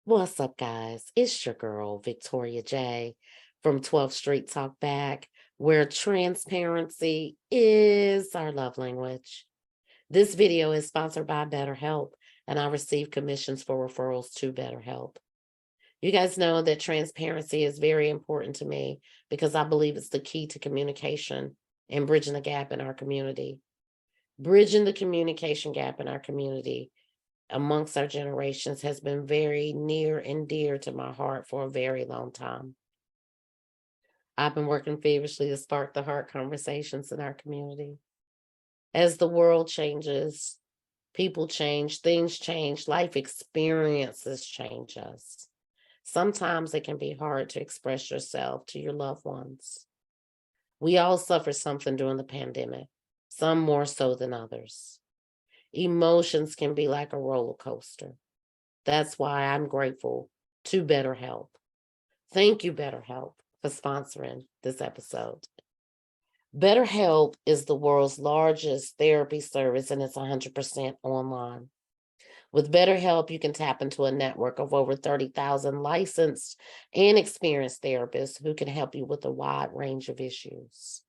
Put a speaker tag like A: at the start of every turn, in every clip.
A: What's up, guys? It's your girl, Victoria J from 12th Street Talk Back, where transparency is our love language. This video is sponsored by BetterHelp, and I receive commissions for referrals to BetterHelp. You guys know that transparency is very important to me because I believe it's the key to communication and bridging the gap in our community. Bridging the communication gap in our community amongst our generations has been very near and dear to my heart for a very long time. I've been working feverishly to spark the heart conversations in our community. As the world changes, people change, things change, life experiences change us. Sometimes it can be hard to express yourself to your loved ones. We all suffered something during the pandemic, some more so than others. Emotions can be like a roller coaster. That's why I'm grateful to BetterHelp. Thank you, BetterHelp, for sponsoring this episode. BetterHelp is the world's largest therapy service, and it's 100% online. With BetterHelp, you can tap into a network of over 30,000 licensed and experienced therapists who can help you with a wide range of issues.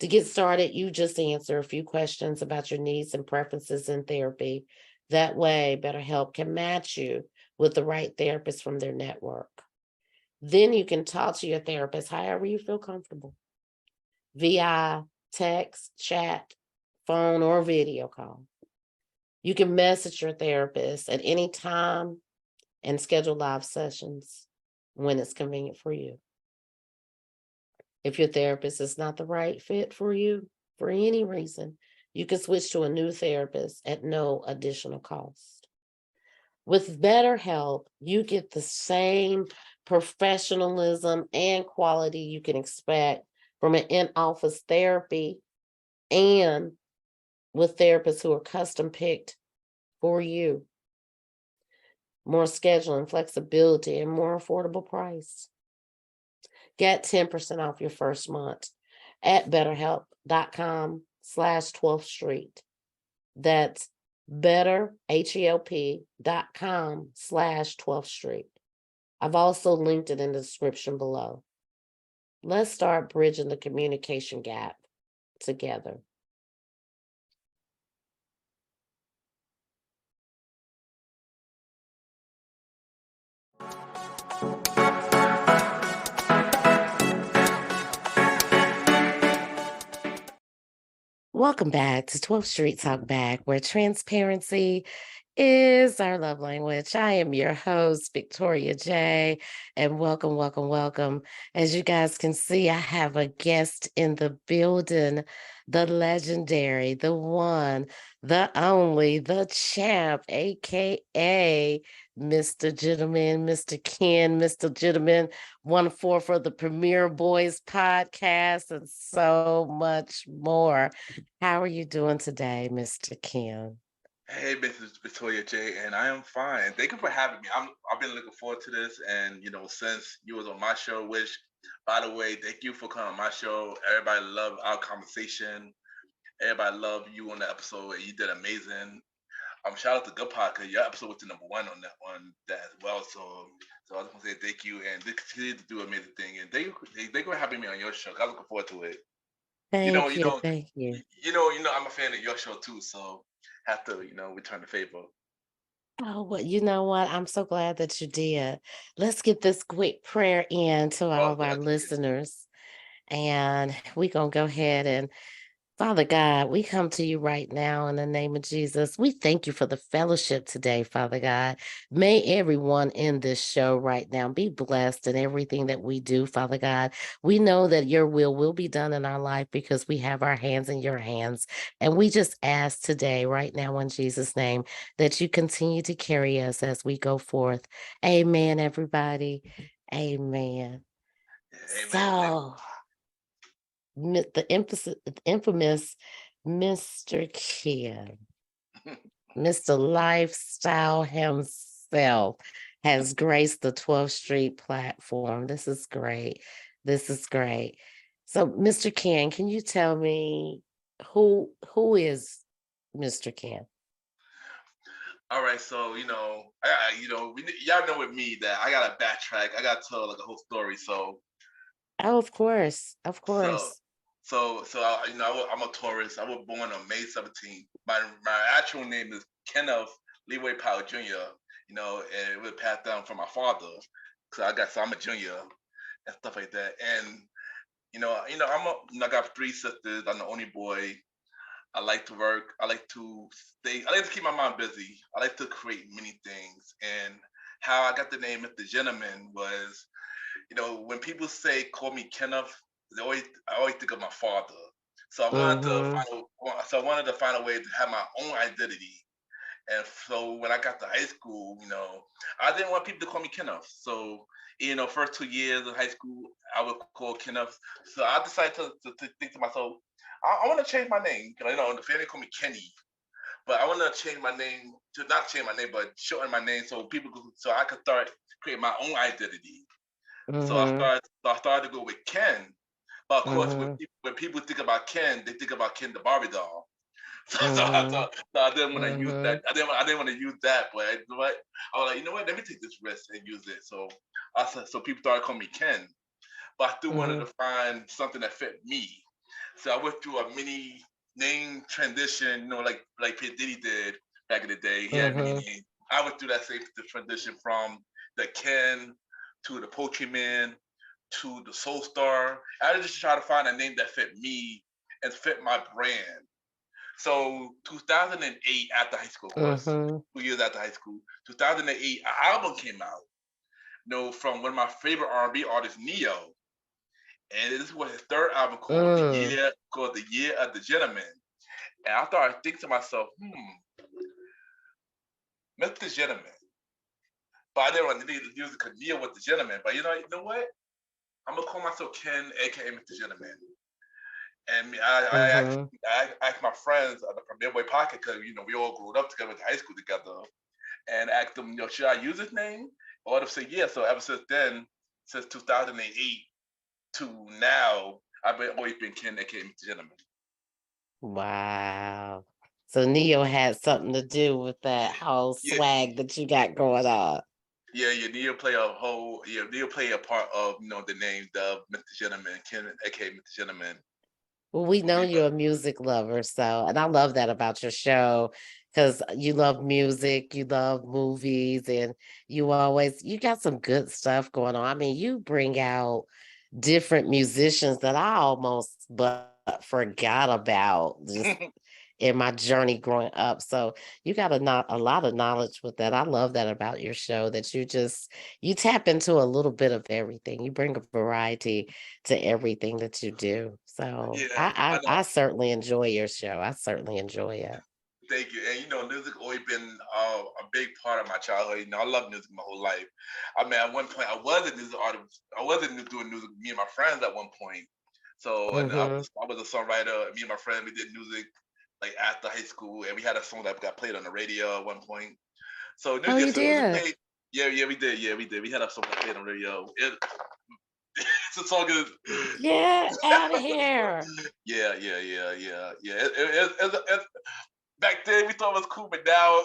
A: To get started, you just answer a few questions about your needs and preferences in therapy. That way, BetterHelp can match you with the right therapist from their network. Then you can talk to your therapist however you feel comfortable via text, chat, phone, or video call. You can message your therapist at any time and schedule live sessions when it's convenient for you. If your therapist is not the right fit for you for any reason, you can switch to a new therapist at no additional cost. With BetterHelp, you get the same professionalism and quality you can expect from an in-office therapy and with therapists who are custom picked for you. More scheduling, flexibility, and more affordable price. Get 10% off your first month at betterhelp.com/12th Street. That's betterhelp.com/12th Street. I've also linked it in the description below. Let's start bridging the communication gap together. Welcome back to 12th Street Talk Back, where transparency is our love language. I am your host, Victoria J, and welcome, welcome, welcome. As you guys can see, I have a guest in the building, the legendary, the one, the only, the champ, aka Mr. Gentleman, Mr. Ken, Mr. Gentleman, 1-4 for the Premiere Boyz podcast, and so much more. How are you doing today, Mr. Ken?
B: Hey, Mrs. Victoria J, and I am fine. Thank you for having me. I've been looking forward to this, and since you was on my show, which, by the way, thank you for coming on my show. Everybody loved our conversation. Everybody loved you on the episode, and you did amazing. Shout out to Good Podcast. Your episode was the number one on that as well. So I just want to say thank you, and they continue to do amazing thing. And thank you for having me on your show. I'm looking forward to it. You know,
A: Thank
B: you
A: you,
B: know,
A: thank you.
B: I'm a fan of your show too. So have to, return the favor.
A: Oh, well, you know what? I'm so glad that you did. Let's get this quick prayer in to all
B: Oh,
A: of our
B: yes.
A: listeners. And we're going to go ahead and Father God, we come to you right now in the name of Jesus. We thank you for the fellowship today, Father God. May everyone in this show right now be blessed in everything that we do, Father God. We know that your will be done in our life because we have our hands in your hands. And we just ask today, right now, in Jesus' name, that you continue to carry us as we go forth. Amen, everybody. Amen.
B: Yeah, amen.
A: So, the infamous Mr. Ken, Mr. Lifestyle himself, has graced the 12th Street platform. This is great. This is great. So, Mr. Ken, can you tell me who is Mr. Ken?
B: All right, so y'all know with me that I gotta backtrack. I gotta tell like a whole story.
A: Oh, of course. Of
B: So,
A: course.
B: I'm a Taurus. I was born on May 17th. My actual name is Kenneth Leeway Powell Jr. And it was passed down from my father. So I'm a junior and stuff like that. And I got three sisters. I'm the only boy. I like to work. I like to stay. I like to keep my mind busy. I like to create many things. And how I got the name Mr. Gentleman was, when people say call me Kenneth, I always think of my father. So I wanted to
A: Mm-hmm.
B: find a way to have my own identity. And so when I got to high school, I didn't want people to call me Kenneth. So, first 2 years of high school, I would call Kenneth. So I decided to think to myself, I want to change my name. The family call me Kenny, but I want to change my name to not change my name, but shorten my name so I could start create my own identity.
A: Mm-hmm.
B: I started to go with Ken. But of course,
A: Mm-hmm.
B: when people think about Ken, they think about Ken the Barbie doll.
A: Mm-hmm.
B: So I didn't want to use
A: Mm-hmm.
B: that. I didn't want to use that. But you know what? I was like, let me take this risk and use it. So people started calling me Ken. But I still wanted
A: Mm-hmm.
B: to find something that fit me. So I went through a mini name transition, like P Diddy did back in the day. He had many
A: Mm-hmm.
B: names. I went through that same transition from the Ken to the Poetry Man to the Soul Star. I just try to find a name that fit me and fit my brand. So 2008, after high school, of course,
A: Mm-hmm.
B: 2 years after high school, 2008, an album came out. From one of my favorite R&B artists, Neo, and this was his third album
A: Mm.
B: called The Year of the Gentleman. And I started thinking to myself, Mr. Gentleman. But I didn't want to use it because Neo was the gentleman. But you know what? I'm gonna call myself Ken, aka Mr. Gentleman. And
A: Mm-hmm.
B: I asked my friends at the Premiere Boy Pocket because we all grew up together, went to high school together, and asked them, should I use his name? All of them said yeah. So ever since then, since 2008 to now, always been Ken, aka Mr. Gentleman.
A: Wow. So Neo had something to do with that whole
B: Yeah,
A: swag that you got going on.
B: yeah. Neil play a part of the name of Mr. Gentleman, Ken, aka Mr. Gentleman.
A: Well, we know
B: You know,
A: you're a music lover, so and I love that about your show because you love music, you love movies, and you got some good stuff going on. I mean, you bring out different musicians that I almost but forgot about just in my journey growing up. So you got a lot of knowledge with that. I love that about your show that you tap into a little bit of everything. You bring a variety to everything that you do. So
B: yeah, I
A: I
B: know.
A: certainly enjoy your show. I certainly enjoy it.
B: Thank you. And music always been a big part of my childhood. I love music my whole life. I mean, at one point, I was a music artist. I wasn't doing music. Me and my friends at one point. So, and
A: Hmm.
B: I was a songwriter. Me and my friend, we did music like after high school, and we had a song that got played on the radio at one point. So,
A: Oh, you
B: so music
A: did?
B: played. Yeah, we did. Yeah, we did. We had a song that played on the radio. The song is.
A: Get out of here.
B: Yeah. Back then we thought it was cool, but now,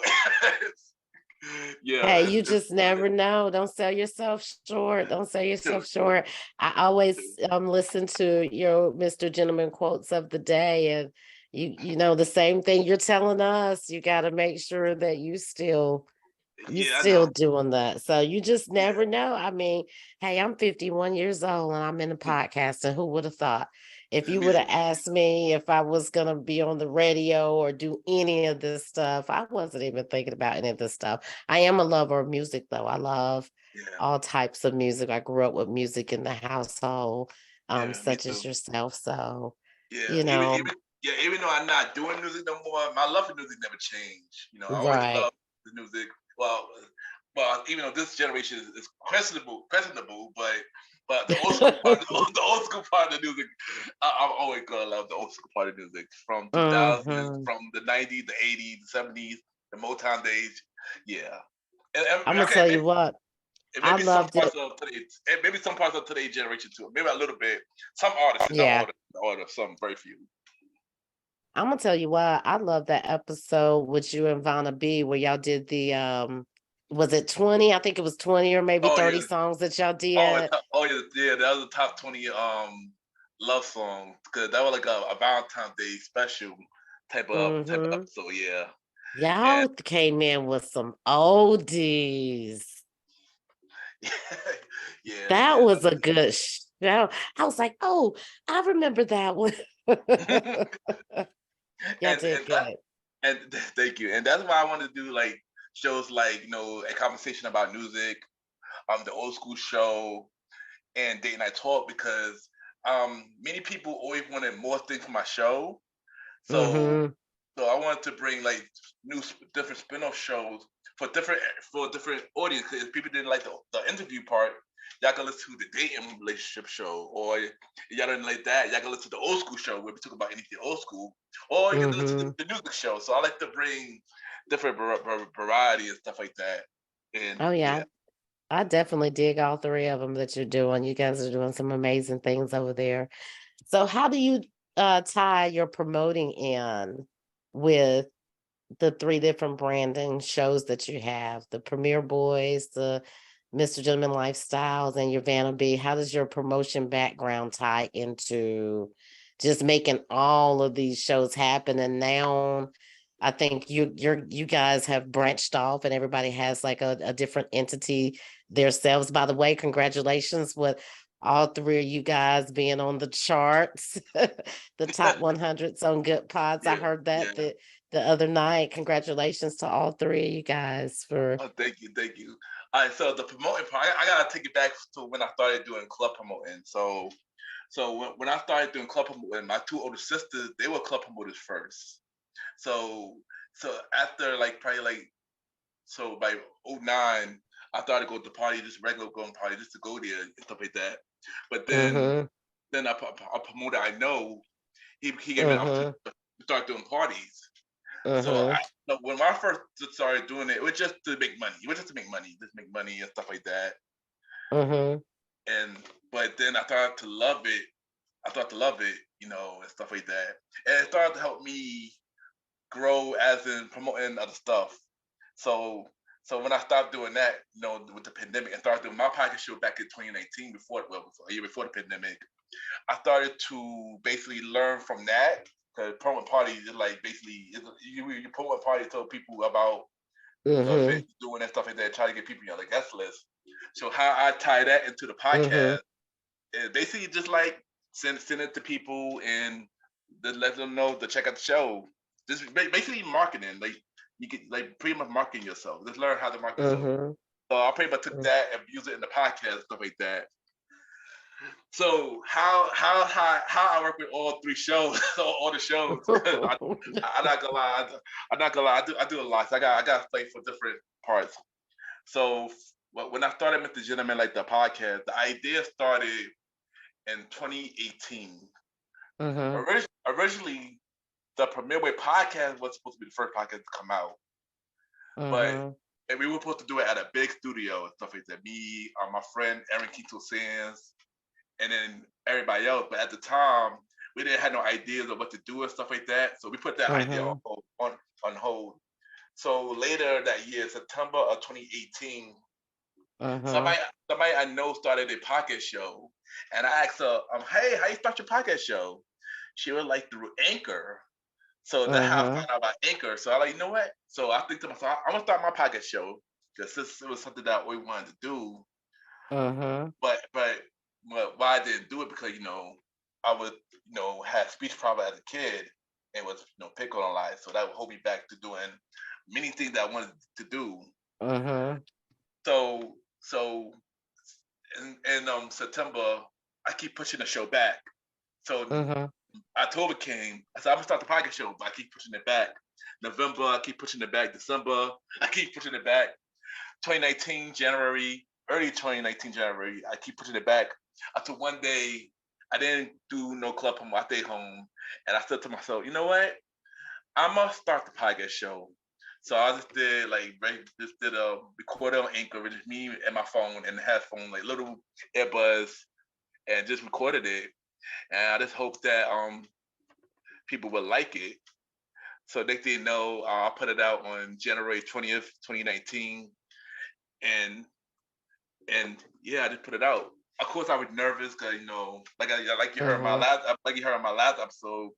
B: yeah,
A: Hey, you just never know. Don't sell yourself short. Don't sell yourself
B: it's,
A: short. I always listen to your Mr. Gentleman quotes of the day, and you know the same thing you're telling us. You got to make sure that you
B: yeah, I know.
A: still doing that. So you just
B: Yeah,
A: never know. I mean, hey, I'm 51 years old and I'm in a podcast, and who would have thought? If you would have
B: me,
A: asked me if I was going to be on the radio or do any of this stuff, I wasn't even thinking about any of this stuff. I am a lover of music, though. I love
B: yeah,
A: all types of music. I grew up with music in the household,
B: me
A: such as
B: too.
A: yourself. So,
B: Yeah,
A: you know,
B: even though I'm not doing music no more, my love for music never changed. I always
A: right.
B: love the music. Even though this generation is questionable, but the old school part, the old school part of the music, I'm always gonna love the old school part of music from 2000s,
A: Hmm.
B: from the 90s, the 80s, the 70s, the Motown days. Yeah,
A: I'm gonna
B: okay,
A: tell you what,
B: and
A: I
B: maybe some
A: loved it.
B: parts of today, and maybe some parts of today's generation too. Maybe a little bit. Some artists, not
A: Yeah.
B: all, some very few.
A: I'm gonna tell you why. I love that episode with you and Vanna B where y'all did the was it 20? I think it was 20 or maybe
B: Oh
A: 30
B: yeah,
A: songs that y'all
B: oh
A: did.
B: yeah. That was a top 20 love song because that was like a Valentine's Day special type of
A: Mm-hmm.
B: episode. Yeah, and
A: Y'all came in with some oldies.
B: yeah,
A: That
B: yeah.
A: was a good show. I was like, oh, I remember that one. Y'all did
B: And that
A: good.
B: and thank you. And that's why I wanted to do like shows like a conversation about music, the old school show, and date night talk because many people always wanted more things from my show. So
A: Mm-hmm.
B: so I wanted to bring like different spin-off shows for different audience. Because if people didn't like the interview part, y'all can listen to the dating relationship show, or if y'all didn't like that, y'all can listen to the old school show where we talk about anything old school, or you can listen to
A: Mm-hmm.
B: the music show. So I like to bring different variety and stuff like that. And
A: Oh
B: yeah,
A: yeah. I definitely dig all three of them that you're doing. You guys are doing some amazing things over there. So how do you tie your promoting in with the three different branding shows that you have, the Premiere Boys, the Mr. Gentleman Lifestyles, and your Vanna B? How does your promotion background tie into just making all of these shows happen? And now I think you guys have branched off and everybody has like a different entity themselves. By the way, congratulations with all three of you guys being on the charts, the top 100s on Good Pods. I
B: yeah,
A: heard
B: yeah.
A: that the other night. Congratulations to all three of you guys for.
B: Oh, thank you, thank you. All right, so the promoting part, I gotta take it back to when I started doing club promoting. So when I started doing club promoting, my two older sisters, they were club promoters first. So so after like probably like so by '09, I started going to party, just regular going party, just to go there and stuff like that. But
A: Mm-hmm.
B: then a promoter I know, he gave me an opportunity
A: Mm-hmm.
B: to start doing parties. So
A: Mm-hmm.
B: when I first started doing it, it was just to make money. It was just to make money, and stuff like that.
A: Mm-hmm.
B: And but then I started to love it. I started to love it, and stuff like that. And it started to help me grow as in promoting other stuff. So so when I stopped doing that, with the pandemic and started doing my podcast show back in 2019, a year before the pandemic, I started to basically learn from that. Because promoting parties is like basically you promote a party, tell people about the event
A: Mm-hmm.
B: you're doing and stuff like that, try to get people on the guest list. So how I tie that into the
A: Mm-hmm.
B: podcast is basically just like send it to people and then let them know to check out the show. This is basically marketing. Like you can like pretty much marketing yourself. Just learn how to market yourself.
A: Mm-hmm.
B: So I pretty much took that and used it in the podcast and stuff like that. So how I work with all three shows, all the shows. I'm not gonna lie. I'm not gonna lie. I do a lot. So I got to play for different parts. So when I started Mr. Gentleman, like the podcast, the idea started in 2018.
A: Mm-hmm.
B: Originally, the Premiere Boyz podcast was supposed to be the first podcast to come out, but
A: Mm-hmm.
B: and we were supposed to do it at a big studio and stuff like that. Me, my friend Aaron Quito Sands, and then everybody else. But at the time, we didn't have no ideas of what to do and stuff like that. So we put that idea
A: Mm-hmm.
B: on hold. So later that year, September of 2018,
A: Mm-hmm.
B: somebody somebody I know started a podcast show, and I asked her, "Hey, how you start your podcast show?" She was like through Anchor. So that's how I
A: Mm-hmm.
B: found out about Anchor. So I like, you know what? So I think to myself, I'm gonna start my podcast show because this was something that we wanted to do.
A: Mm-hmm.
B: But why I didn't do it because I would had speech problem as a kid and was picked on a lot, so that would hold me back to doing many things that I wanted to do.
A: Mm-hmm.
B: So in September, I keep pushing the show back. So
A: Mm-hmm.
B: October came. I said I'm gonna start the podcast show, but I keep pushing it back. November, I keep pushing it back. December, I keep pushing it back. 2019 January, early 2019 January, I keep pushing it back until one day I didn't do no club home. I stayed home, and I said to myself, you know what? I'm gonna start the podcast show. So I just did just did a recorder on Anchor with just me and my phone and the headphone, like little earbuds, and just recorded it. And I just hope that people would like it. So they didn't know. I put it out on January 20th, 2019, and yeah, I just put it out. Of course, I was nervous because like you heard in my
A: Mhm.
B: last episode,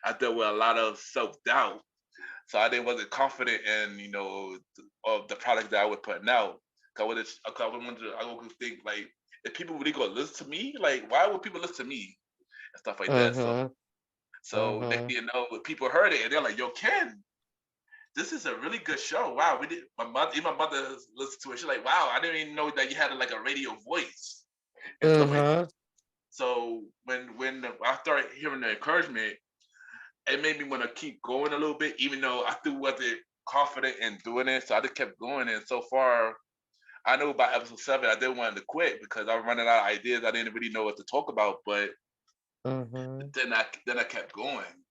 B: I dealt with a lot of self doubt. So I didn't wasn't confident in of the product that I was putting out. I would think like, if people really gonna listen to me, like why would people listen to me and stuff like that? So
A: Mhm.
B: next
A: Mhm.
B: thing you know, when people heard it and they're like, "Yo, Ken, this is a really good show. Wow, we did." My mother listened to it. She's like, "Wow, I didn't even know that you had like a radio voice and stuff like that."
A: Mhm.
B: So when I started hearing the encouragement, it made me want to keep going a little bit, even though I still wasn't confident in doing it. So I just kept going, and so far, I know by episode 7, I didn't want to quit because I was running out of ideas. I didn't really know what to talk about, but
A: Mhm.
B: then I kept going.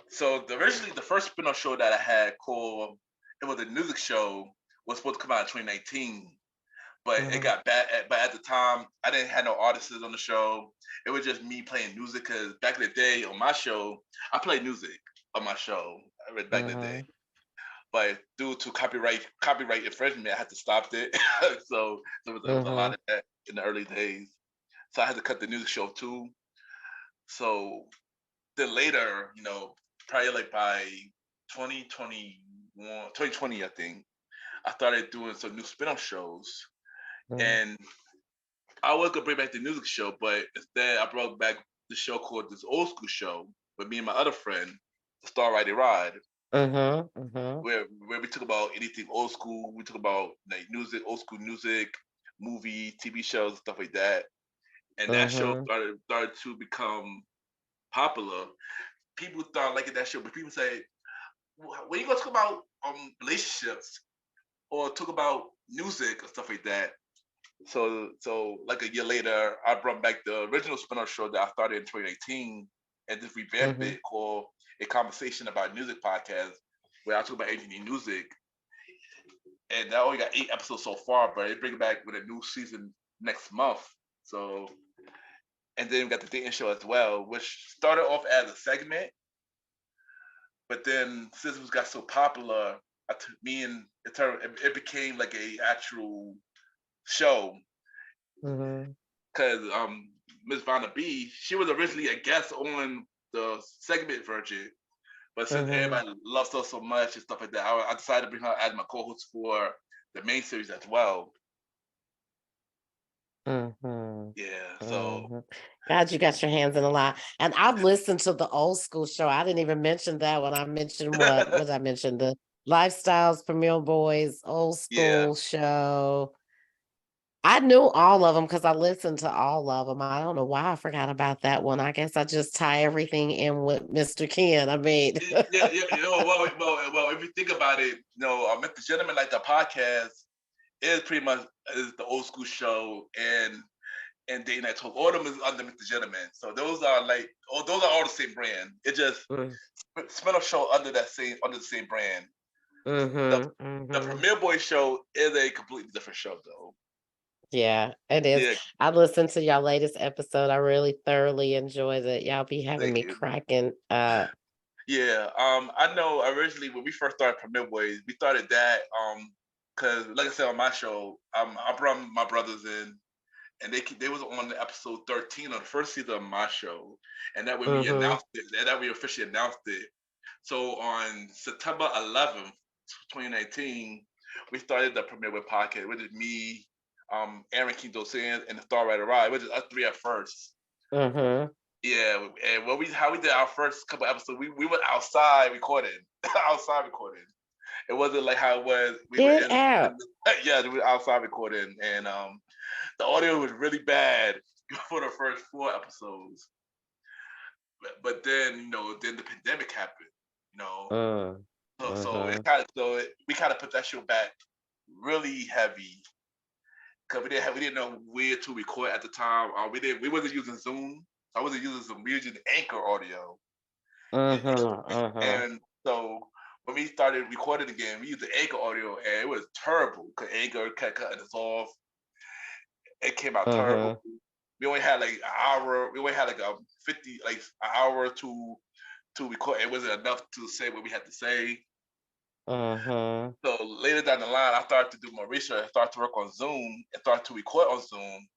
B: So originally, the first spin-off show that I had called, it was a music show, was supposed to come out in 2019, but it
A: Mhm.
B: got bad. But at the time, I didn't have no artists on the show. It was just me playing music. Because back in the day on my show, I played music on my show back in the day.
A: Mhm.
B: But due to copyright infringement, I had to stop it. So it was a lot
A: Mhm.
B: of that in the early days. So I had to cut the music show too. So then later, probably like by 2021, 2020, I think, I started doing some new spin-off shows.
A: Mhm.
B: And I was gonna bring back the music show, but instead I brought back the show called This Old School Show with me and my other friend, the Star Rider Ride,
A: Mhm. Mhm.
B: where we talk about anything old school. We talk about like music, old school music, movie, TV shows, stuff like that. And that show
A: Mhm.
B: started to become popular. People started liking that show, but people say, when you gonna talk about relationships or talk about music and stuff like that. So like a year later, I brought back the original spin-off show that I started in 2018 and just revamped
A: Mhm.
B: it, called A Conversation About Music Podcast, where I talk about anything music. And that only got 8 episodes so far, but they bring it back with a new season next month. So, and then we got the dating show as well, which started off as a segment, but then since it got so popular, me and it became like a actual show.
A: Mhm.
B: Because Miss Vanna B, she was originally a guest on the segment version, but since
A: Mhm.
B: everybody loves her so much and stuff like that, I decided to bring her as my co-host for the main series as well.
A: Mhm.
B: Yeah, so
A: Mhm. God, you got your hands in a lot. And I've listened to the old school show. I didn't even mention that when I mentioned what did I mention? The Lifestyles, Premiere Boys, old
B: yeah,
A: school show. I knew all of them because I listened to all of them. I don't know why I forgot about that one. I guess I just tie everything in with Mr. Ken. I mean,
B: yeah. Well, if you think about it, Mr. Gentleman, like the podcast, is pretty much is the old school show, and Day Night Talk. All of them is under Mr. Gentleman. So those are all the same brand. It just
A: mm,
B: spin off show under the same brand. The
A: mhm,
B: the
A: mhm.
B: Premiere Boy show is a completely different show though.
A: Yeah, it is.
B: Yeah,
A: I listened to y'all latest episode. I really thoroughly enjoyed it. Y'all be having
B: thank
A: me
B: you.
A: cracking up.
B: Yeah, I know originally when we first started Premiere Boys, we started that because like I said on my show, I brought my brothers in, and they was on the episode 13 of the first season of my show, and that when we
A: Mhm,
B: announced it, and that we officially announced it. So on September 11th, 2019, we started the Premiere Boy podcast, which is me, Aaron Quinto Sands, and the Star Rider Ride, which is us three at first.
A: mhm.
B: Yeah, and how we did our first couple episodes, we went outside recording, outside recording. It wasn't like how it was. We were
A: Get out.
B: yeah, we were outside recording, and the audio was really bad for the first 4 episodes. But then then the pandemic happened. You know,
A: Mm,
B: so
A: mhm,
B: we kind of put that show back really heavy because we didn't know where to record at the time. We wasn't using Zoom. I wasn't using Zoom. We were using Anchor audio.
A: mhm, mhm,
B: And so when we started recording again, we used the Anchor audio, and it was terrible because Anchor kept cutting us off. It came out terrible.
A: mhm,
B: We only had like an hour. We only had like a 50, like an hour to to record. It wasn't enough to say what we had to say.
A: Mhm.
B: So later down the line, I started to do more research. I started to work on Zoom and started to record on Zoom.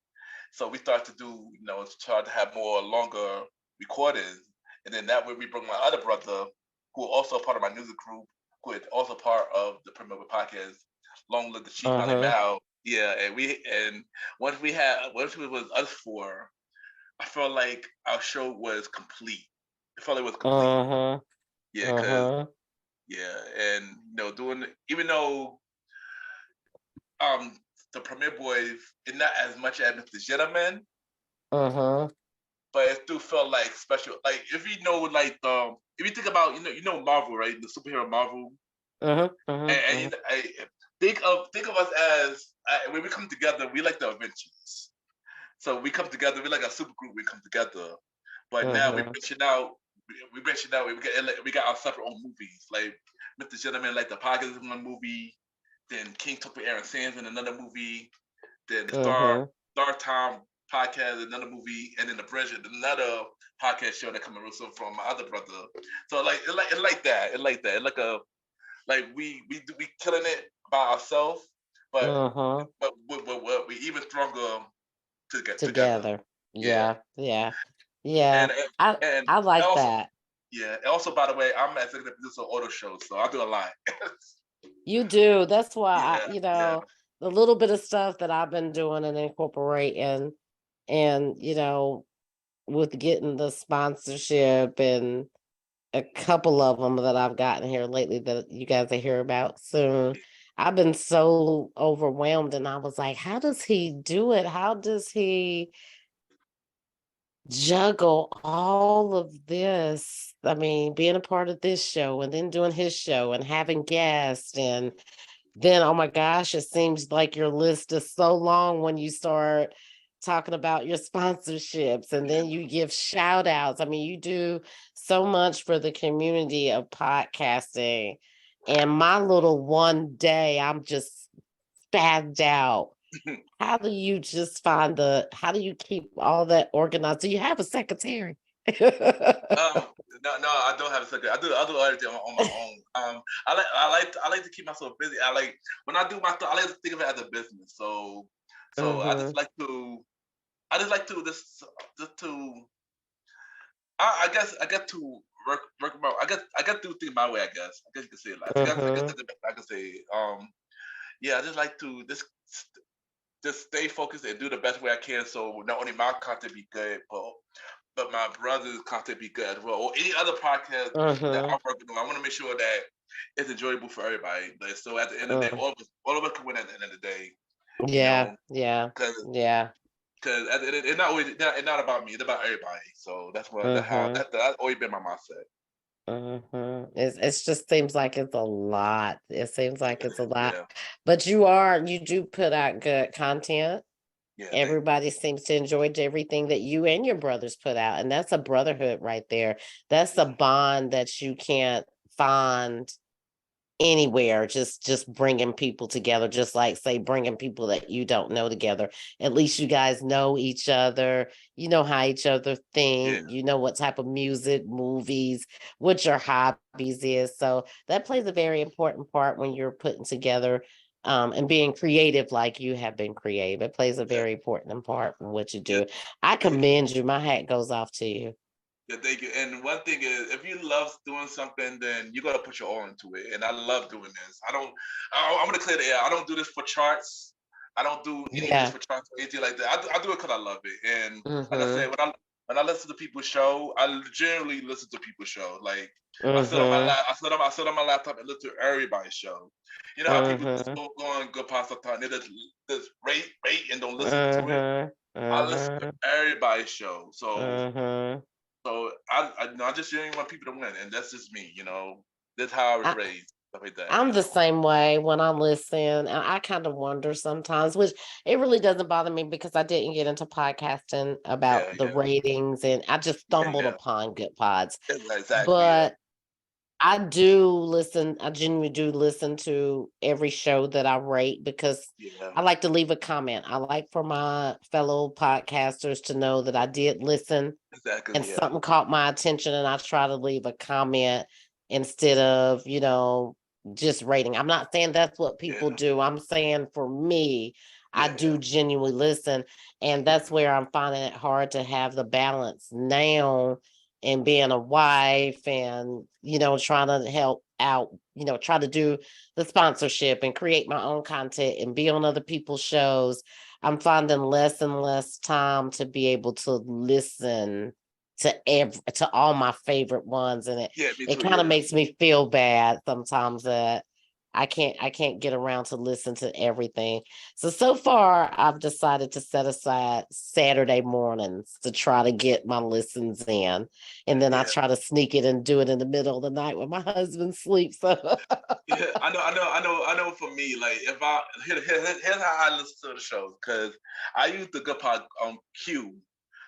B: So we started to do, try to have more longer recordings. And then that way we bring my other brother, who also part of my music group, who is also part of the Premiere Boyz podcast, Long Live the Chief Money
A: Mhm.
B: Mal. Yeah, and once it was us four, I felt like our show was complete. I felt it was complete.
A: Mhm.
B: Yeah, cause
A: Mhm.
B: yeah, and doing even though um the Premiere Boyz is not as much as MrGentleman,
A: Mhm.
B: but it still felt like special. Like if you know, like if you think about Marvel, right? The superhero Marvel,
A: Mhm. Mhm.
B: and
A: Mhm.
B: think of us as when we come together, we like the Avengers. So we come together, we like a super group. We come together, but now we're
A: Mhm.
B: branching out. We're branching out. We got our separate own movies. Like MrGentleman, like the podcast is one movie. Then King Talk with Aaron Sands in another movie. Then the
A: Mhm.
B: Star Time podcast, another movie, and then the Bridge, another podcast show that coming also from my other brother. So it like that. It like that. It like a like we killing it by ourselves, but
A: Mhm.
B: we even stronger to get together.
A: Together.
B: Yeah,
A: Yeah. Yeah. Yeah.
B: and
A: I
B: and
A: I like
B: also
A: that.
B: yeah, and also by the way, I'm executive producer of auto shows, so I do a lot.
A: You do. That's why
B: Yeah, yeah,
A: the little bit of stuff that I've been doing and incorporating and, with getting the sponsorship and a couple of them that I've gotten here lately that you guys will hear about soon. I've been so overwhelmed and I was like, how does he do it? How does he juggle all of this? I mean, being a part of this show and then doing his show and having guests and then, oh my gosh, it seems like your list is so long when you start talking about your sponsorships and
B: yeah.
A: then you give shout outs. I mean, you do so much for the community of podcasting. And my little one day, I'm just spazzed out. How do you just how do you keep all that organized? Do you have a secretary?
B: Um, no, I don't have a second. I do everything on my own. I like to keep myself busy. I like when I do my stuff. I like to think of it as a business. So
A: Hmm.
B: I just like to just to I get to work my I get to do things my way. I guess you could say it. I guess
A: Hmm.
B: that's the best I can say. Yeah, I just like to just stay focused and do the best way I can. So not only my content be good, but my brother's content be good as well, or any other podcast that
A: Hmm.
B: I'm working on. I want to make sure that it's enjoyable for everybody. Like, so at the end of the day,
A: Hmm.
B: all of us can win at the end of the day. You
A: Yeah,
B: know,
A: yeah,
B: because
A: yeah.
B: it's not always it's not about me. It's about everybody. So
A: Mhm,
B: that's always been my mindset.
A: mhm. It's just seems like it's a lot. It seems like it's a lot.
B: Yeah,
A: But you do put out good content.
B: yeah. Thank
A: Everybody seems to enjoy everything that you and your brothers put out, and that's a brotherhood right there. That's
B: you.
A: a bond that you can't find anywhere, just bringing people together, just like say bringing people that you don't know together. At least you guys know each other, you know how each other
B: Yeah,
A: think, you know what type of music, movies, what your hobbies is. So that plays a very important part when you're putting together and being creative like you have been creative. It plays a
B: yeah,
A: very important part in what you
B: yeah.
A: do. I
B: Thank you.
A: commend you. My hat goes off to you.
B: Yeah, thank you. And one thing is, if you love doing something, then you gotta put your all into it. And I love doing this. I don't. I'm gonna clear the air. I don't do this for charts. I don't do any of this
A: Yeah.
B: for charts or anything like that. I do it because I love it. And like I said,
A: Mm-hmm.
B: when I listen to people's show, I generally listen to people's show. Like
A: Mm-hmm.
B: I sit on my laptop and listen to everybody's show. You know how people just
A: Mm-hmm.
B: go on good past the time, they just rate and don't listen to it.
A: Mhm,
B: I listen to
A: mhm,
B: everybody's show.
A: mhm.
B: So I just really want people to win, and that's just me. That's how I was
A: I
B: raised, stuff like that.
A: I'm the same way when I listen, and I kind of wonder sometimes, which it really doesn't bother me because I didn't get into podcasting about
B: Yeah,
A: the ratings, and I just
B: yeah,
A: stumbled
B: yeah.
A: upon good pods.
B: Exactly. Yeah,
A: But I do listen. I genuinely do listen to every show that I rate because
B: Yeah,
A: I like to leave a comment. I like for my fellow podcasters to know that I did listen and
B: exactly. Yeah,
A: something caught my attention and I try to leave a comment instead of, just rating. I'm not saying that's what people
B: yeah,
A: do. I'm saying for me, I
B: yeah, yeah,
A: do genuinely listen. And that's where I'm finding it hard to have the balance now and being a wife and, trying to help out, try to do the sponsorship and create my own content and be on other people's shows. I'm finding less and less time to be able to listen to all my favorite ones, and it
B: yeah. Me
A: it
B: too.
A: kind of
B: Yeah,
A: makes me feel bad sometimes that I can't get around to listen to everything. So far I've decided to set aside Saturday mornings to try to get my listens in, and then I
B: yeah,
A: try to sneak it and do it in the middle of the night when my husband sleeps.
B: yeah. I know. For me, like if here's how I listen to the shows because I use the Good Pod Q.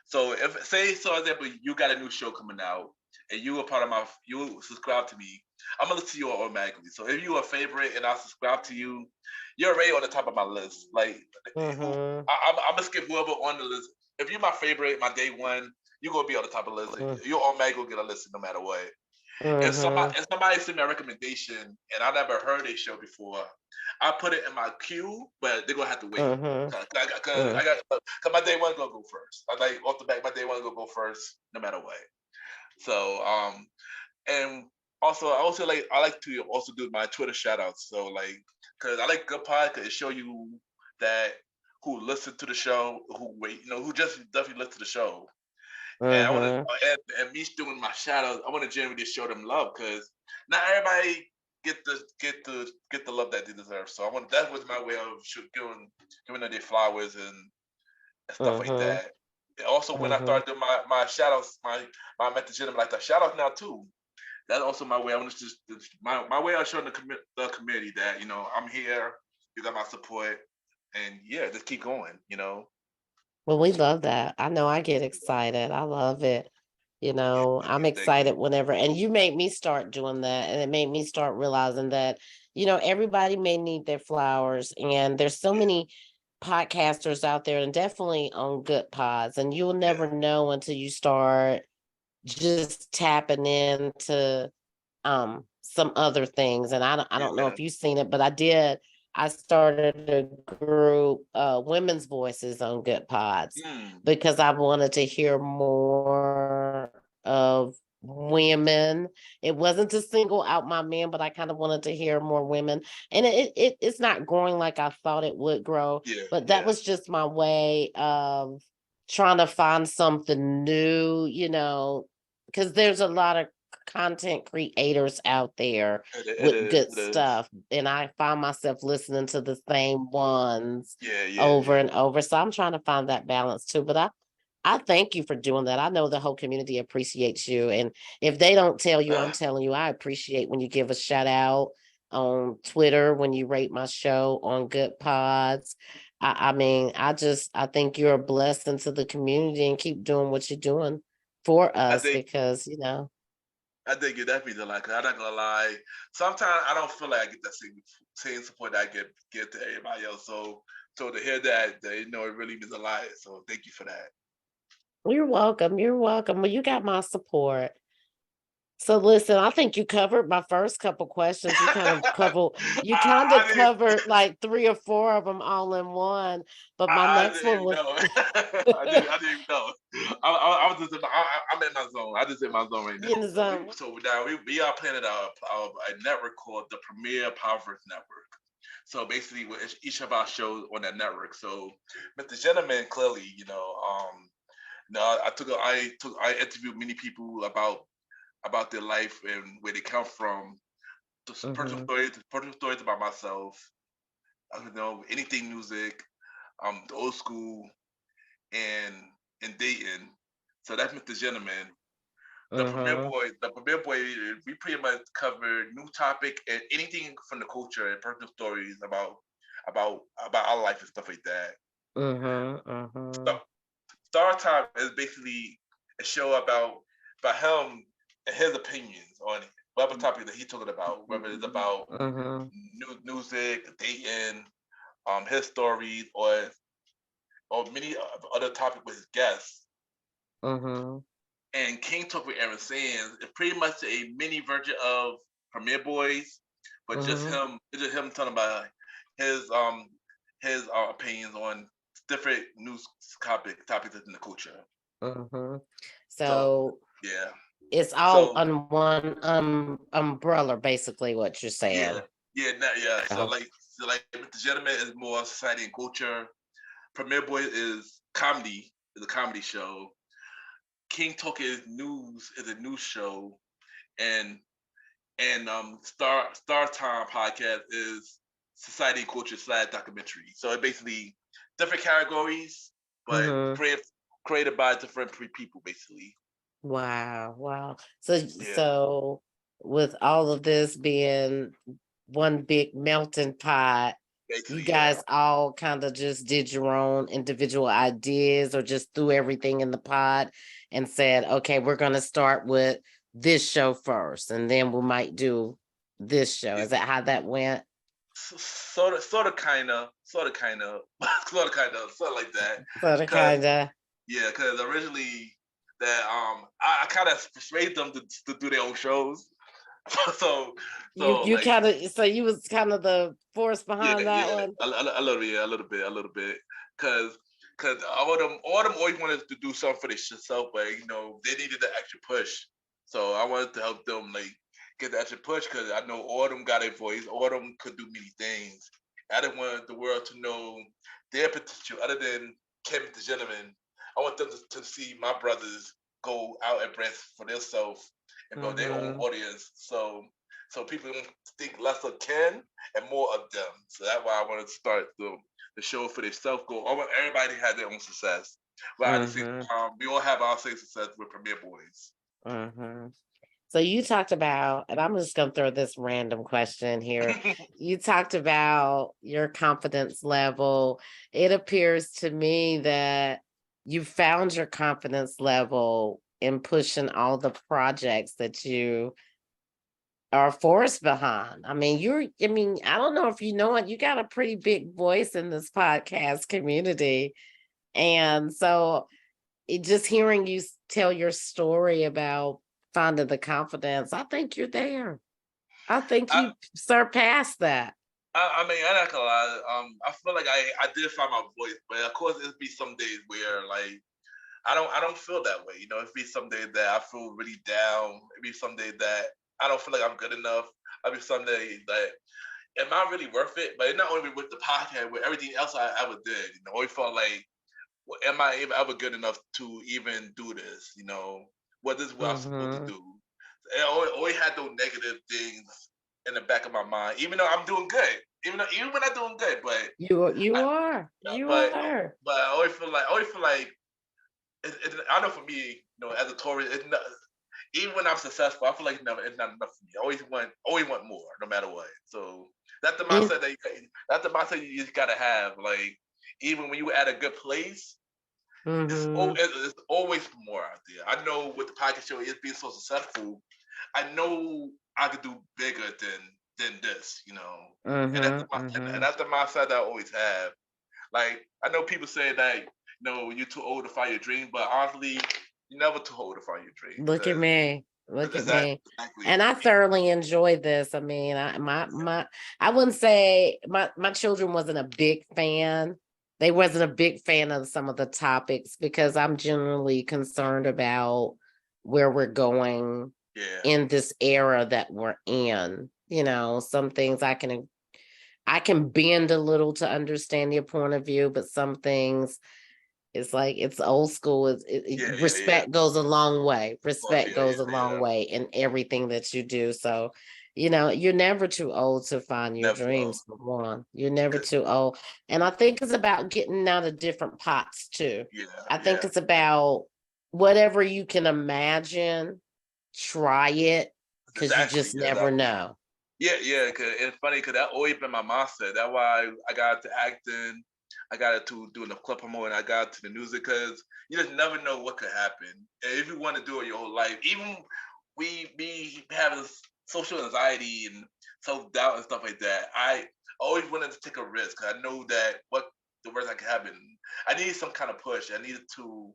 B: So if say so example you got a new show coming out and you were part of you subscribe to me, I'm gonna listen to you automatically. So if you a favorite and I subscribe to you, you're already on the top of my list. Like who
A: Mhm.
B: I'm gonna skip whoever on the list. If you're my favorite, my day one, you're gonna be on the top of the list. Like,
A: Mhm.
B: you're automatically gonna listen no matter what.
A: Mhm.
B: If somebody sent me a recommendation and I never heard a show before, I put it in my queue, but they're gonna have to wait.
A: Mhm.
B: Cause
A: Mhm.
B: cause my day one gonna go first. I like off the back, my day one gonna go first, no matter what. So and also I like to also do my Twitter shout outs. So like, cause I like Good Pod cause it show you that who listen to the show, who wait, who just definitely listen to the show. And I want to,
A: Mhm.
B: and me doing my shout outs, I want to genuinely show them love because not everybody get the love that they deserve. So that was my way of giving them their flowers and stuff like
A: Mhm.
B: that. And also, when I
A: Mhm.
B: started doing my shout outs, my MrGentleman like the shout outs now too. That's also my way. I want to just my way of showing the community that I'm here. You got my support, and yeah, just keep going.
A: Well, we love that. I know I get excited. I love it.
B: Yeah,
A: I'm
B: thank
A: excited
B: you.
A: whenever, and you made me start doing that, and it made me start realizing that, everybody may need their flowers, and there's so
B: Yeah,
A: many podcasters out there, and definitely on good pods, and you'll
B: yeah,
A: never know until you start just tapping into some other things, and I don't know
B: yeah.
A: if you've seen it, but I started a group, women's voices on good pods,
B: Mm,
A: because I wanted to hear more of women. It wasn't to single out my men, but I kind of wanted to hear more women, and it's not growing like I thought it would grow,
B: yeah,
A: but that
B: yeah.
A: was just my way of trying to find something new, because there's a lot of content creators out there
B: It
A: with
B: is.
A: good
B: It is.
A: stuff, and I find myself listening to the same ones
B: Yeah, yeah,
A: over
B: yeah.
A: and over. So I'm trying to find that balance too. But I thank you for doing that. I know the whole community appreciates you. And if they don't tell you, I'm telling you, I appreciate when you give a shout out on Twitter, when you rate my show on Good Pods. I mean, I think you're a blessing to the community, and keep doing what you're doing for
B: I
A: us
B: think
A: because.
B: I think it definitely like. I'm not gonna lie. Sometimes I don't feel like I get that same support that I get to everybody else. So to hear that it really means a lot. So thank you for that.
A: You're welcome. You're welcome. Well, you got my support. So listen, I think you covered my first couple questions. You kind of
B: I didn't.
A: covered like three or four of them all in one. But my
B: I
A: next
B: didn't
A: one
B: even
A: was
B: know. I didn't even know. I was just I'm in my zone. I just in my zone right now.
A: in the
B: So we
A: zone.
B: so now we are planning a network called the Premiere Boyz Network. So basically, with each of our shows on that network. So, Gentleman, clearly, no, I interviewed many people about their life and where they come from. Just
A: Hmm.
B: personal stories about myself. Anything music, the old school, and dating. So that's Gentleman.
A: Hmm.
B: The Premiere Boy, we pretty much cover new topic and anything from the culture and personal stories about our life and stuff like that.
A: Hmm. Hmm.
B: So Star Time is basically a show about him and his opinions whatever topic that he's talking about, whether it's about
A: Mm-hmm.
B: music, dating, his stories, or many other topics with his guests.
A: Mm-hmm.
B: And King Talk with Aaron Sands is pretty much a mini version of Premiere Boyz, but
A: Mm-hmm.
B: it's just him talking about his opinions on different news topics in the culture.
A: Mm-hmm.
B: So
A: So
B: yeah,
A: it's all
B: so
A: on one umbrella, basically what you're
B: yeah,
A: saying.
B: yeah.
A: Oh.
B: So like the gentleman is more society and culture. Premiere Boy is comedy, is a comedy show. King Talk is news, is a news show, and Star Time podcast is society and culture / documentary. So it basically different categories, but
A: Mm-hmm.
B: created by different people basically.
A: Wow, wow. So
B: Yeah,
A: so with all of this being one big melting pot, you
B: basically yeah.
A: guys all kind of just did your own individual ideas or just threw everything in the pot and said, okay, we're going to start with this show first and then we might do this show.
B: Yeah.
A: Is that how that went?
B: Sort of, kind of, something like that.
A: Sort of,
B: Cause
A: kind of.
B: yeah, cause originally that I kind of persuaded them to do their own shows. so
A: You
B: like
A: kind of, so you was kind of the force
B: yeah,
A: behind that one.
B: a little bit, cause all them always wanted to do something for themselves, but they needed the extra push. So I wanted to help them like get the extra push because I know all of them got a voice, all of them could do many things. I didn't want the world to know their potential other than Kim the gentleman. I want them to see my brothers go out and breath for themselves and build their own
A: Mm-hmm.
B: audience. So people don't think less of Ken and more of them. So that's why I wanted to start the show for themselves. I want everybody to have their own success. But at the same
A: Mm-hmm.
B: time, we all have our same success with Premiere Boyz.
A: Mm-hmm. So you talked about, and I'm just going to throw this random question here. You talked about your confidence level. It appears to me that you found your confidence level in pushing all the projects that you are forced behind. I mean, I don't know if you know it, you got a pretty big voice in this podcast community. And so just hearing you tell your story about finding the confidence, I think you're there. I think
B: I,
A: you surpassed that.
B: I mean, I'm not gonna lie. I feel like I did find my voice, but of course, it'd be some days where like I don't feel that way. It'd be some days that I feel really down. It'd be some days that I don't feel like I'm good enough. It'd be some days that am I really worth it? But it's not only with the podcast, with everything else I ever did. I always felt like, well, am I ever good enough to even do this? What is what I'm supposed to
A: Mm-hmm.
B: do? And I always had those negative things in the back of my mind, even though I'm doing good. Even when I'm doing good, but
A: You
B: I,
A: are. You
B: but
A: are.
B: I always feel like I know for me, as a tourist, even when I'm successful, I feel like it's not enough for me. I always want more, no matter what. So that's the
A: And
B: mindset you just gotta have. Like even when you at a good place,
A: mm-hmm.
B: it's always more out there. I know with the podcast show, it's being so successful. I know I could do bigger than this, and
A: Mm-hmm. Mm-hmm.
B: that's the mindset that I always have. Like I know people say that you're too old to follow your dream, but honestly, you're never too old to follow your dream
A: Look at me. Look at me.
B: exactly.
A: And I thoroughly enjoyed this. I mean, I wouldn't say my children wasn't a big fan. They wasn't a big fan of some of the topics because I'm generally concerned about where we're going
B: Yeah,
A: in this era that we're in. Some things I can bend a little to understand your point of view, but some things it's like it's old school.
B: yeah.
A: Respect goes a long way.
B: Of course,
A: Respect
B: yeah,
A: goes a long
B: yeah.
A: way in everything that you do. So, you're never too old to find your
B: Never.
A: dreams. For one, you're never
B: 'Cause-
A: too old. And I think it's about getting out of different pots too.
B: Yeah,
A: I think
B: yeah.
A: it's about whatever you can imagine, try it because you
B: Exactly,
A: just never
B: exactly.
A: know.
B: Yeah. Cause it's funny because that always been my mindset. That's why I got to acting. I got into doing the club promoting. I got to the music because you just never know what could happen. And if you want to do it your whole life, even we be having social anxiety and self doubt and stuff like that, I always wanted to take a risk. 'Cause I know that what the worst that could happen. I needed some kind of push. I needed to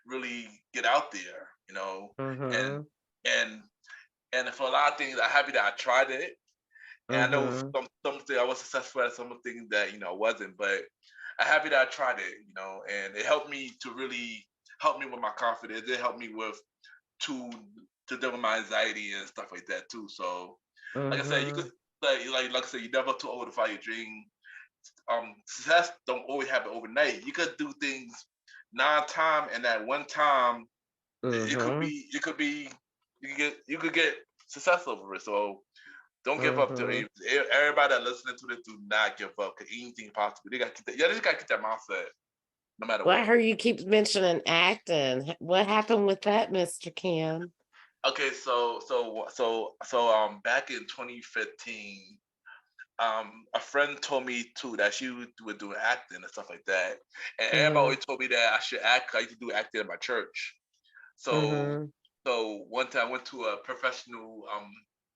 B: really get out there, and
A: Mm-hmm.
B: and and for a lot of things, I'm happy that I tried it. And I know
A: Mm-hmm.
B: some things I was successful at, some things that I wasn't, but I'm happy that I tried it, and it helped me to really help me with my confidence. It helped me with to to deal with my anxiety and stuff like that too. So, like I said, you
A: Mm-hmm.
B: could like I said, you're never too old to follow your dream. Success don't always happen overnight. You could do things 9 times, and at one time, it could
A: Mm-hmm.
B: be it could be you could get success over it. So don't give up. To
A: Mm-hmm.
B: everybody that listening to this, do not give up. Cause anything possible. They got to keep that. Yeah, they just got to keep that mindset, no matter
A: Well, I
B: what.
A: heard you keep mentioning acting. What happened with that, Mr. Ken?
B: Okay, back in 2015, a friend told me too that she would do acting and stuff like that, and everybody
A: Mm-hmm.
B: always told me that I should act. I used to do acting at my church. So,
A: Mm-hmm.
B: one time I went to a professional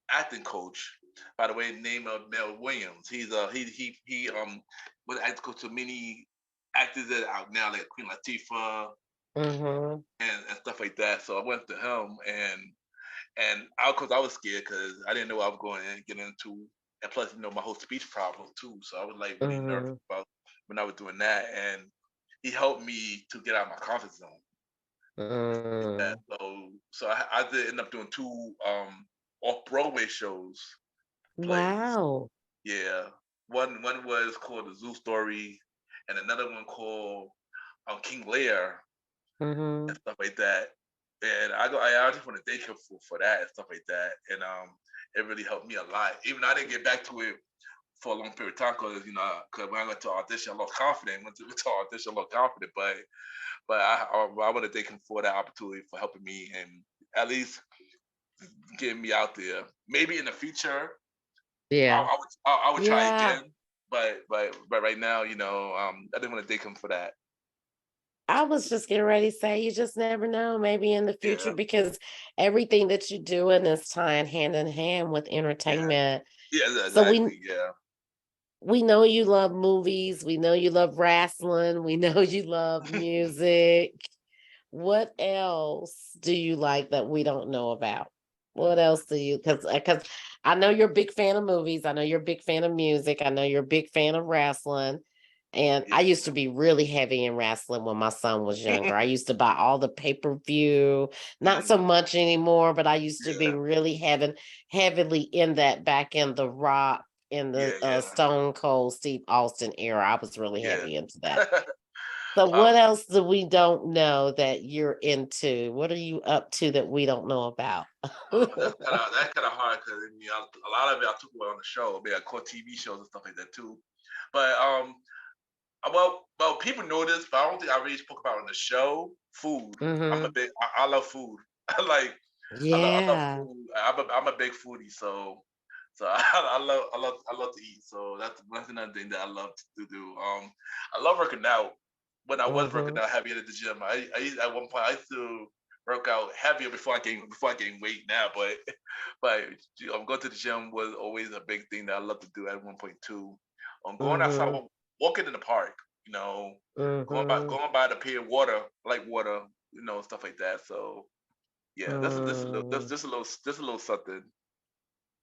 B: acting coach, by the way, name of Mel Williams. He's was an acting coach to many actors that are out now, like Queen Latifah
A: Mm-hmm.
B: and stuff like that. So I went to him and I was scared because I didn't know what I was going to get into, and plus my whole speech problem too. So I was like really nervous
A: Mm-hmm.
B: about when I was doing that, and he helped me to get out of my comfort zone. Like that.
A: Mm.
B: So I did end up doing two off Broadway shows plays.
A: Wow.
B: Yeah. One was called The Zoo Story, and another one called King Lear
A: Mm-hmm.
B: and stuff like that. And I just want to thank him for that and stuff like that. And it really helped me a lot. Even though I didn't get back to it for a long period of time because because when I went to audition, I lost confidence. Went to audition, I lost confidence. But I want to thank him for that opportunity for helping me and at least getting me out there. Maybe in the future,
A: Yeah.
B: I would try
A: Yeah.
B: again. But right now, I didn't want to thank him for that.
A: I was just getting ready to say, you just never know, maybe in the future,
B: Yeah,
A: because everything that you're doing is tying hand in hand with
B: yeah,
A: entertainment.
B: yeah,
A: So we
B: exactly. Yeah.
A: we know you love movies, we know you love wrestling, we know you love music. What else do you like that we don't know about? What else do you, because I know you're a big fan of movies, I know you're a big fan of music, I know you're a big fan of wrestling. And I used to be really heavy in wrestling when my son was younger. I used to buy all the pay-per-view, not so
B: Mhm.
A: much anymore, but I used to be
B: Yeah,
A: really heavily in that back in the Rock, in the
B: yeah, yeah,
A: Stone Cold Steve Austin era. I was really
B: yeah.
A: heavy into that. So what
B: um,
A: else do we don't know that you're into? What are you up to that we don't know about?
B: that's kind of hard because a lot of it I took away on the show. I mean, I caught TV shows and stuff like that too. But well, people know this, but I don't think I really spoke about it on the show. Food.
A: Hmm.
B: I love food. I like. I love
A: Yeah.
B: food. I'm a big foodie, so I love to eat. So that's another thing that I love to do. I love working out. When I was working
A: Hmm.
B: out heavy at the gym, at one point I used to work out heavier before I gained weight now. But going to the gym was always a big thing that I love to do at one point too. Going outside,
A: Hmm.
B: walking in the park, you know,
A: Hmm.
B: going by the pier, water, like water, stuff like that. So yeah,
A: Mm.
B: just a little something.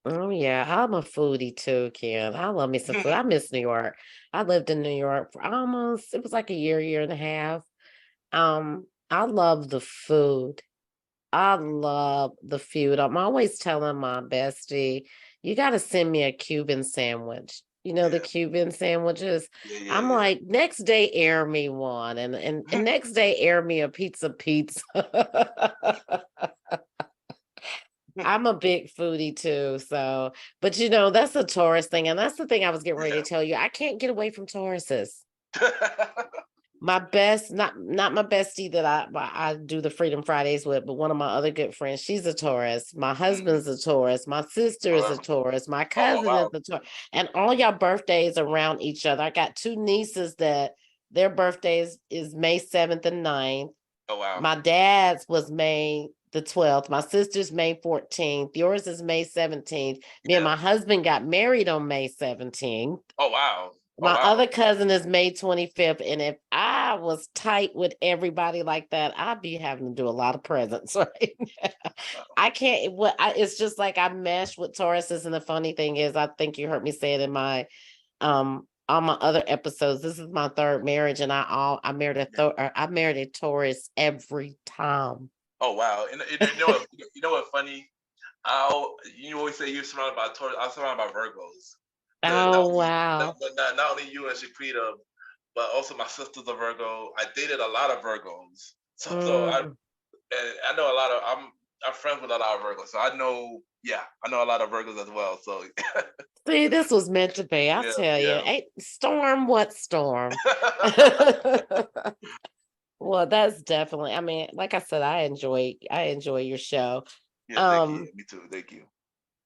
A: Oh yeah, I'm a foodie too, Ken. I love me some food. I miss New York. I lived in New York for almost, it was like a year and a half. I love the food. I love the food. I'm always telling my bestie, you got to send me a Cuban sandwich. You know, the
B: Yeah,
A: Cuban sandwiches.
B: yeah, yeah,
A: I'm
B: yeah.
A: like, next day air me one, and next day air me a pizza. I'm a big foodie too. So, but that's a tourist thing. And that's the thing I was getting ready
B: Yeah.
A: to tell you. I can't get away from tourists. My best, not my bestie that I do the Freedom Fridays with, but one of my other good friends, she's a tourist. My
B: Mhm.
A: husband's a tourist. My sister
B: Oh,
A: is a tourist. My
B: oh,
A: cousin is
B: wow.
A: a tourist. And all y'all birthdays around each other. I got two nieces that their birthdays is May 7th and 9th.
B: Oh, wow.
A: My dad's was May the 12th. My sister's May 14th. Yours is May 17th. Me and
B: Yeah.
A: my husband got married on May 17th.
B: Oh wow. Oh
A: My
B: wow.
A: other cousin is May 25th. And if I was tight with everybody like that, I'd be having to do a lot of presents right now. I can't, it's just like I mesh with Tauruses. And the funny thing is, I think you heard me say it in my, on my other episodes. This is my third marriage, and I married a Taurus every time.
B: Oh wow. You know what? You know what? Funny. You always say you're surrounded by Taurus. I'm surrounded by Virgos. Not
A: Oh
B: only
A: wow.
B: not only you and Shaquita, but also my sister's a Virgo. I dated a lot of Virgos,
A: Mm.
B: I know a lot of I'm friends with a lot of Virgos, so I know I know a lot of Virgos as well. So
A: See, this was meant to be. I
B: yeah,
A: tell you,
B: yeah.
A: hey, storm, what storm? Well, that's definitely. I mean, like I said, I enjoy your show.
B: Yeah, thank you.
A: Um,
B: Me too. Thank you.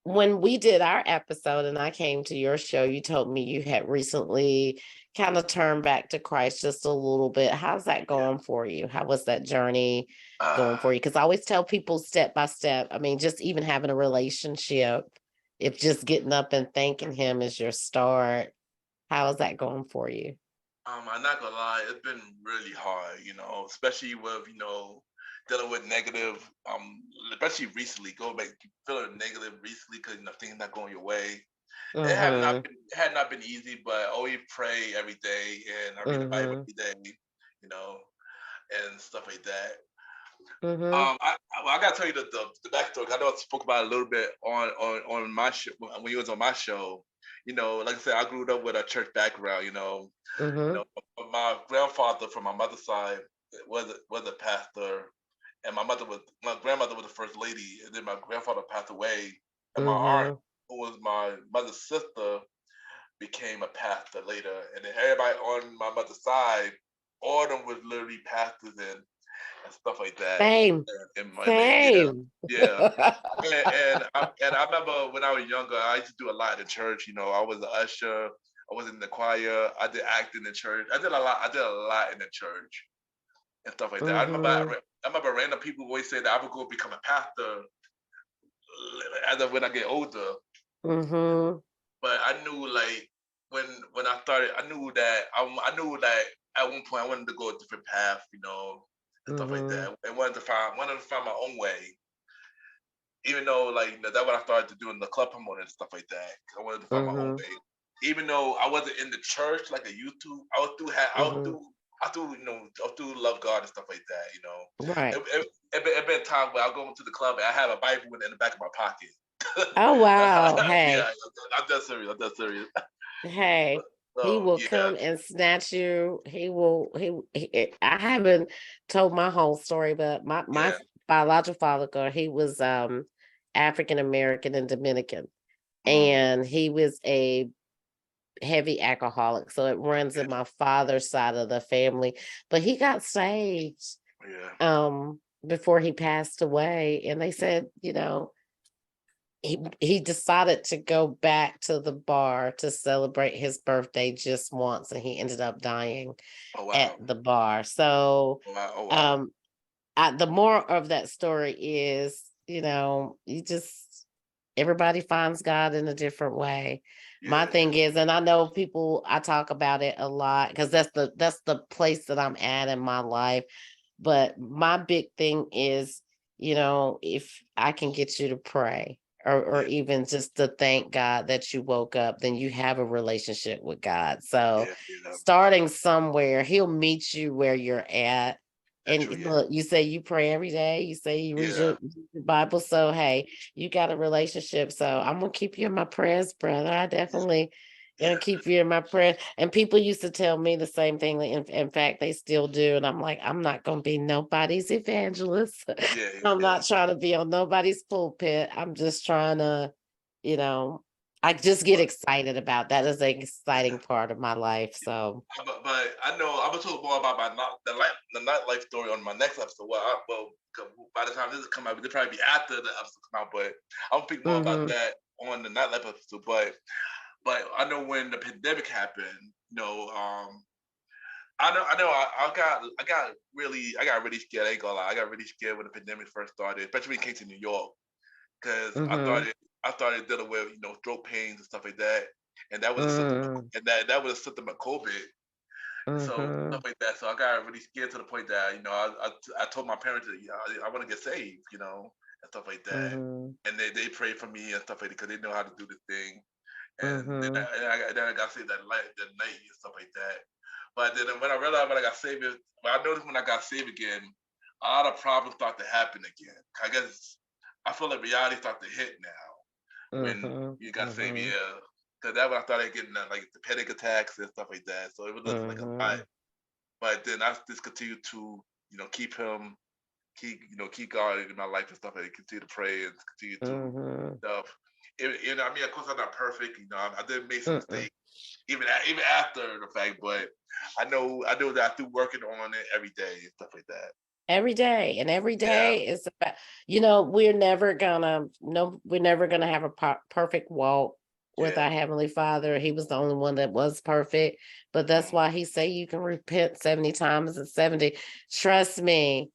A: when we did our episode and I came to your show, you told me you had recently kind of turned back to Christ just a little bit. How's that
B: Yeah.
A: going for you? How was that journey going
B: Uh,
A: for you? Because I always tell people step by step. I mean, just even having a relationship, if just getting up and thanking him is your start, how is that going for you?
B: I'm not gonna lie, it's been really hard, especially with, dealing with negative, especially recently, going back, feeling negative recently because things not going your way.
A: Mm-hmm.
B: It had not been easy, but I always pray every day and I read the Bible
A: Mm-hmm.
B: every day, you know, and stuff like that.
A: Mm-hmm.
B: I gotta tell you the backstory. I know I spoke about it a little bit on my show when you was on my show. Like I said, I grew up with a church background.
A: Mm-hmm.
B: My grandfather from my mother's side was a pastor, and my grandmother was the first lady, and then my grandfather passed away, and my aunt,
A: Mm-hmm.
B: who was my mother's sister, became a pastor later, and then everybody on my mother's side, all of them was literally pastors and stuff like that.
A: Same.
B: Yeah,
A: Same.
B: yeah. And I remember when I was younger, I used to do a lot in church. I was an usher. I was in the choir. I did acting in church. I did a lot. I did a lot in the church and stuff like that.
A: Mm-hmm.
B: I remember random people always say that I would go become a pastor as of when I get older.
A: Mm-hmm.
B: But I knew like when I started, I knew that at one point I wanted to go a different path, and stuff like
A: Mm-hmm.
B: that. And wanted to find my own way. Even though like that's what I started to do in the club promoter and stuff like that. 'Cause I wanted to find my own
A: Mm-hmm.
B: way. Even though I wasn't in the church like a YouTube,
A: Mm-hmm.
B: I still love God and stuff like that.
A: Right.
B: It been times where I go into the club and I have a Bible in the back of my pocket.
A: Oh wow.
B: Yeah,
A: Hey,
B: I'm dead serious. I'm dead serious.
A: hey. He
B: So
A: will
B: yeah,
A: come and snatch you. I haven't told my whole story, but my
B: yeah,
A: biological father, he was African American and Dominican.
B: mm,
A: And he was a heavy alcoholic. So it runs
B: yeah,
A: in my father's side of the family. But he got saved
B: yeah,
A: before he passed away. And they said, he decided to go back to the bar to celebrate his birthday just once, and he ended up dying
B: oh
A: at
B: wow,
A: the bar. So
B: oh wow, oh wow,
A: um the moral of that story is, you just everybody finds God in a different way. My
B: yeah,
A: thing is, and I know people, I talk about it a lot because that's the place that I'm at in my life. But my big thing is, if I can get you to pray or
B: yeah,
A: even just to thank God that you woke up, then you have a relationship with God. So
B: yeah, yeah,
A: starting somewhere, he'll meet you where you're at.
B: that's
A: And
B: true, yeah,
A: look, you say you pray every day, you say you read
B: yeah,
A: your Bible. So hey, you got a relationship. So I'm gonna keep you in my prayers, brother. I
B: yeah,
A: definitely gonna
B: yeah,
A: keep you in my prayers. And people used to tell me the same thing. Like, in fact, they still do. And I'm like, I'm not gonna be nobody's evangelist.
B: yeah,
A: I'm
B: yeah,
A: not trying to be on nobody's pulpit. I'm just trying to, you know, I just get
B: but
A: excited about that. Is an
B: yeah.
A: exciting part of my life. So
B: But I know I'm gonna talk more about the nightlife story on my next episode. By the time this is come out, it'll probably be after the episode come out. But I'll speak more about
A: mhm,
B: that on the nightlife episode. But I know when the pandemic happened, I got really scared. I ain't gonna lie. I got really scared when the pandemic first started, especially when it came to New York, because
A: Mm-hmm.
B: I started dealing with throat pains and stuff like that, and that was a symptom,
A: Mm-hmm.
B: that was a symptom of COVID. So
A: Mm-hmm.
B: stuff like that. So I got really scared to the point that I told my parents that I want to get saved, and stuff like that,
A: Mm-hmm.
B: and they prayed for me and stuff like that because they know how to do the thing. And
A: Mm-hmm.
B: then I got saved that night and stuff like that. But then when I realized when I got saved, when I noticed when I got saved again, a lot of problems start to happen again. I guess I feel like reality start to hit now when
A: Mm-hmm.
B: you got saved,
A: Mm-hmm.
B: yeah. Because that's when I started getting like the panic attacks and stuff like that. So it was looking like a lot.
A: Mm-hmm.
B: But then I just continued to, keep him, keep God in my life and stuff, and continue to pray and continue to
A: Mm-hmm.
B: stuff. I mean, of course, I'm not perfect. I did make some
A: Mm-mm.
B: mistakes, even after the fact. But I know that through working on it every day and stuff like that.
A: Every day, and every
B: Yeah,
A: day is about, we're never gonna have a perfect walk with
B: yeah,
A: our Heavenly Father. He was the only one that was perfect, but that's
B: mm,
A: why he say you can repent 70 times and 70. Trust me,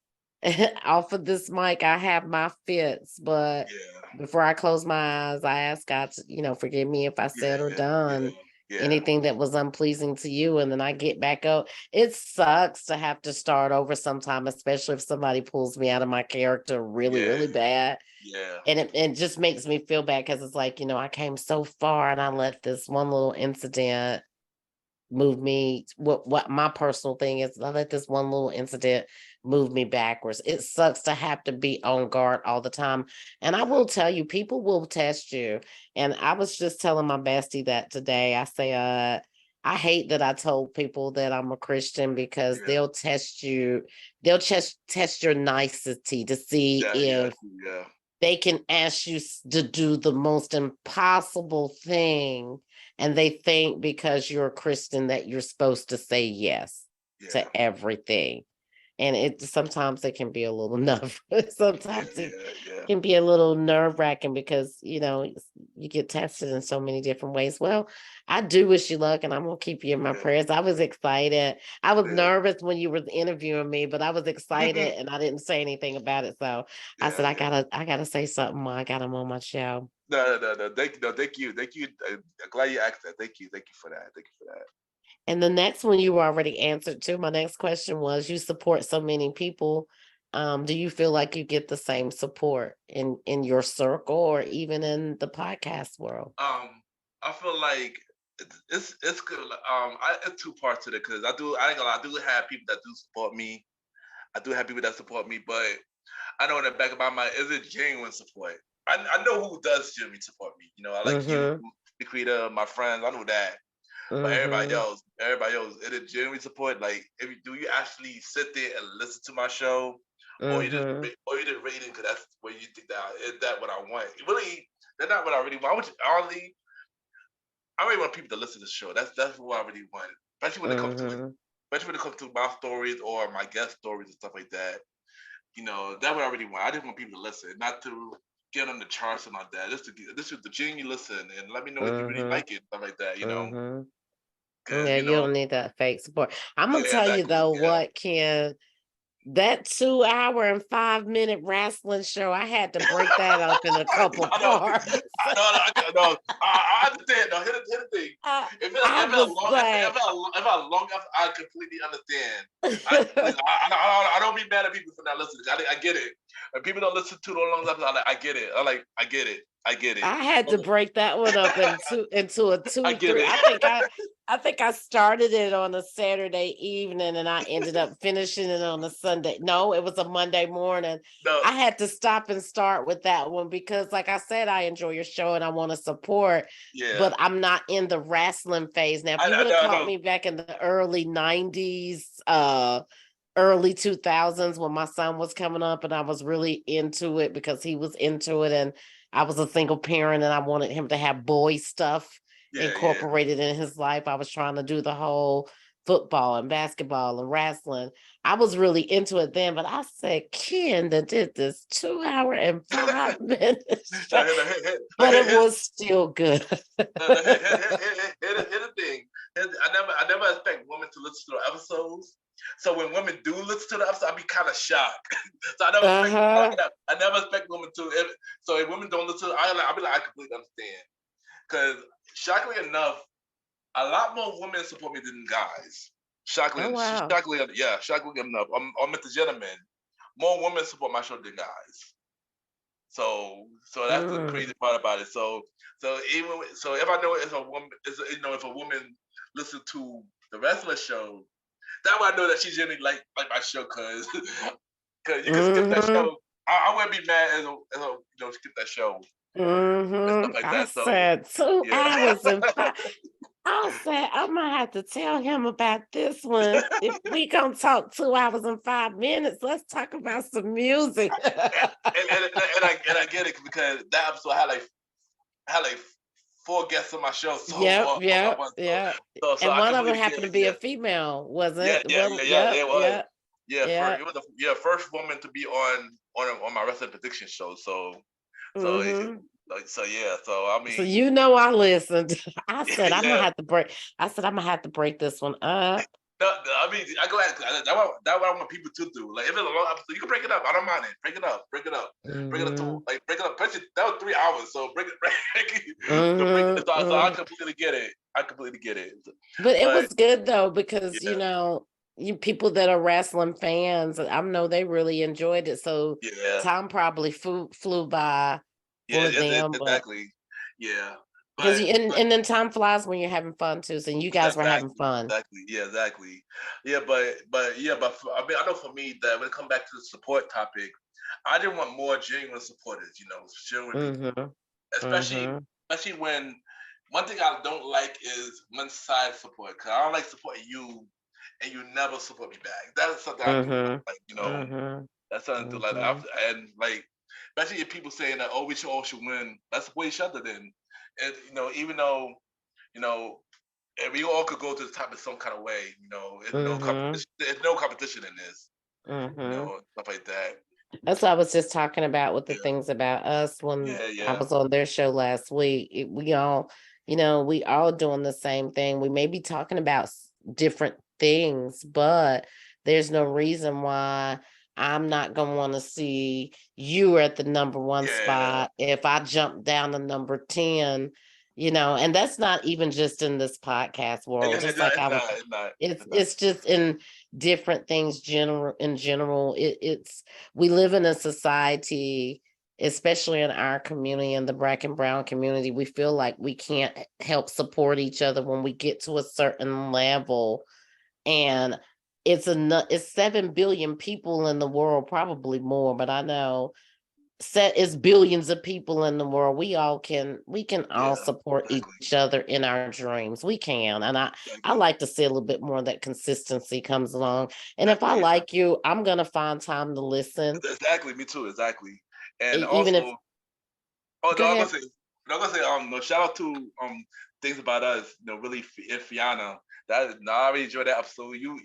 A: off of this mic, I have my fits, but
B: yeah,
A: before I close my eyes, I ask God to, forgive me if I said or
B: yeah,
A: done
B: yeah, yeah,
A: anything that was unpleasing to you, and then I get back up. It sucks to have to start over sometime, especially if somebody pulls me out of my character really,
B: yeah,
A: really bad.
B: yeah,
A: And it just makes me feel bad because it's like, I came so far and I let this one little incident move me. What my personal thing is, I let this one little incident move me backwards. It sucks to have to be on guard all the time. And I
B: yeah,
A: will tell you, people will test you. And I was just telling my bestie that today. I say, I hate that I told people that I'm a Christian because
B: yeah,
A: they'll test you, they'll test your nicety to see
B: yeah, yeah,
A: if
B: yeah,
A: they can ask you to do the most impossible thing, and they think because you're a Christian that you're supposed to say yes to
B: yeah,
A: everything. And sometimes it can be a little
B: yeah,
A: sometimes it
B: yeah, yeah,
A: can be a little nerve-wracking because, you get tested in so many different ways. Well, I do wish you luck, and I'm gonna keep you in my
B: yeah,
A: prayers. I was excited. I was
B: yeah,
A: nervous when you were interviewing me, but I was excited
B: yeah,
A: and I didn't say anything about it. So I said,
B: yeah.
A: I gotta say something while I got him on my show.
B: No, no, no. Thank you, no, thank you, thank you. I'm glad you asked that. Thank you for that. Thank you for that.
A: And the next one you already answered too. My next question was, you support so many people. Do you feel like you get the same support in your circle or even in the podcast world?
B: I feel like it's good. It's two parts to it because I ain't gonna lie, I do have people that do support me. I do have people that support me, but I know in the back of my mind, is it genuine support? I know who does genuinely support me. I like you,
A: Mm-hmm.
B: Nikita, my friends. I know that. But
A: Mm-hmm.
B: everybody else, is it genuine support? Like, do you actually sit there and listen to my show, or
A: Mm-hmm.
B: or you just rating because that's what you think that is that what I want? Really, that's not what I really want. Honestly, I really want people to listen to the show. That's what I really want, especially when it comes to
A: Mm-hmm.
B: my stories or my guest stories and stuff like that. That's what I really want. I just want people to listen, not to get on the charts and like that. This is the genuine listen and let me know if you really
A: Mm-hmm.
B: like it, stuff like that.
A: Mm-hmm.
B: Because
A: Yeah, you don't need that fake support. I'm gonna
B: yeah,
A: tell you
B: exactly,
A: though,
B: yeah.
A: what Ken, that 2 hour and 5 minute wrestling show, I had to break that up in a couple
B: I know,
A: parts.
B: I know. I understand. No, hit the thing.
A: I,
B: If
A: I
B: it
A: was
B: long,
A: like,
B: if I long enough, I completely understand. I don't be mad at people for not listening. I get it. If people don't listen to the long enough, I get it. I get it. I get it.
A: I had to break that one up into a
B: I
A: two,
B: get
A: three.
B: it.
A: I think I started it on a Saturday evening and I ended up finishing it on a Sunday. No, it was a Monday morning.
B: No,
A: I had to stop and start with that one because, like I said, I enjoy your show and I want to support,
B: yeah.
A: but I'm not in the wrestling phase. Now, if you would have
B: I
A: caught
B: know.
A: me back in the early 90s, early 2000s when my son was coming up and I was really into it because he was into it, and I was a single parent and I wanted him to have boy stuff
B: Yeah, yeah.
A: incorporated in his life. I was trying to do the whole football and basketball and wrestling. I was really into it then, but I said, Ken that did this 2 hour and 5 minutes straight,
B: No,
A: but it was still good.
B: no, here the thing. I never expect women to listen to the episodes. So when women do listen to the episode, I be kind of shocked. So
A: Uh-huh.
B: I never expect women to. So if women don't listen, I be like, I completely understand. Because shockingly enough, a lot more women support me than guys.
A: Oh, wow.
B: Shockingly enough, I'm Mr. Gentleman. More women support my show than guys. So that's the
A: Mm.
B: crazy part about it. So if I know if a woman listen to the rest of the show, that way I know that she genuinely like my show, cause you can skip that
A: Mm-hmm.
B: show. I wouldn't be mad skip that show and stuff
A: Mm-hmm.
B: like
A: I
B: that. So
A: said 2 hours
B: yeah.
A: and five. I said I'm gonna have to tell him about this one. If we gonna talk 2 hours and 5 minutes, let's talk about some music.
B: And I get it because that episode had like 4 guests on my show, so
A: Yep, yep,
B: one,
A: yep.
B: so
A: And
B: I
A: one of them
B: completely get
A: happened to
B: it.
A: be a
B: Yeah,
A: female, wasn't
B: yeah,
A: it?
B: yeah,
A: Well,
B: yeah, yeah.
A: yep,
B: It was.
A: yep,
B: Yeah,
A: yep.
B: it was first woman to be on my wrestling prediction show. So it,
A: Mm-hmm.
B: so yeah. So I
A: So
B: mean,
A: you know I listened. I said I'm gonna
B: yeah.
A: have to break. I said I'm gonna have to break this one up.
B: No, I mean, I go ahead. That's what I want people to do. Like, if it's a long episode, you can break it up. I don't mind it. Break it up. Break it up
A: Mm-hmm.
B: to break it up. That was 3 hours, so break it.
A: Mm-hmm.
B: So I
A: Mm-hmm.
B: completely get it. I completely get it.
A: But it
B: But
A: was good though because
B: yeah,
A: you people that are wrestling fans, I know they really enjoyed it. So
B: yeah,
A: time probably flew by
B: yeah,
A: for them, but
B: exactly. Yeah,
A: because
B: but
A: and then time flies when you're having fun too. So you guys were having fun.
B: exactly. Yeah, exactly. Yeah, I mean, I know for me that when it comes back to the support topic, I didn't want more genuine supporters. Genuine people,
A: Mm-hmm.
B: especially
A: Mm-hmm.
B: especially when one thing I don't like is one side support. Cause I don't like supporting you and you never support me back. That is something I do not
A: Mm-hmm.
B: like.
A: Mm-hmm.
B: That's something to like.
A: Mm-hmm.
B: And like, especially if people saying that, oh, we should all should win. Let's support each other then. And even though you know, and we all could go to the top in some kind of way. There's no
A: Mm-hmm.
B: competition. There's no competition in this.
A: Mm-hmm.
B: Stuff like that.
A: That's what I was just talking about with the
B: Yeah,
A: things about us when
B: yeah,
A: I
B: yeah,
A: was on their show last week. We all doing the same thing. We may be talking about different things, but there's no reason why I'm not gonna want to see you at the number one
B: yeah.
A: spot if I jump down to number 10, and that's not even just in this podcast world, just like I
B: It's
A: was
B: not. It's not. It's not.
A: it's just in different things in general. It's we live in a society, especially in our community, in the Black and Brown community, we feel like we can't help support each other when we get to a certain level. And it's 7 billion people in the world, probably more, but I know it's billions of people in the world. We can all
B: Yeah,
A: support
B: exactly.
A: each other in our dreams. We can. And I
B: Exactly.
A: like to see a little bit more of that consistency comes along. And if I
B: Exactly.
A: like you, I'm gonna find time to listen.
B: Exactly. Me too. Exactly. And
A: Even if
B: also, oh
A: go
B: no, I'm
A: ahead.
B: gonna say, no, I'm gonna say, no, shout out to things about us. Really, and Fiona. No, I really enjoyed that episode. Y'all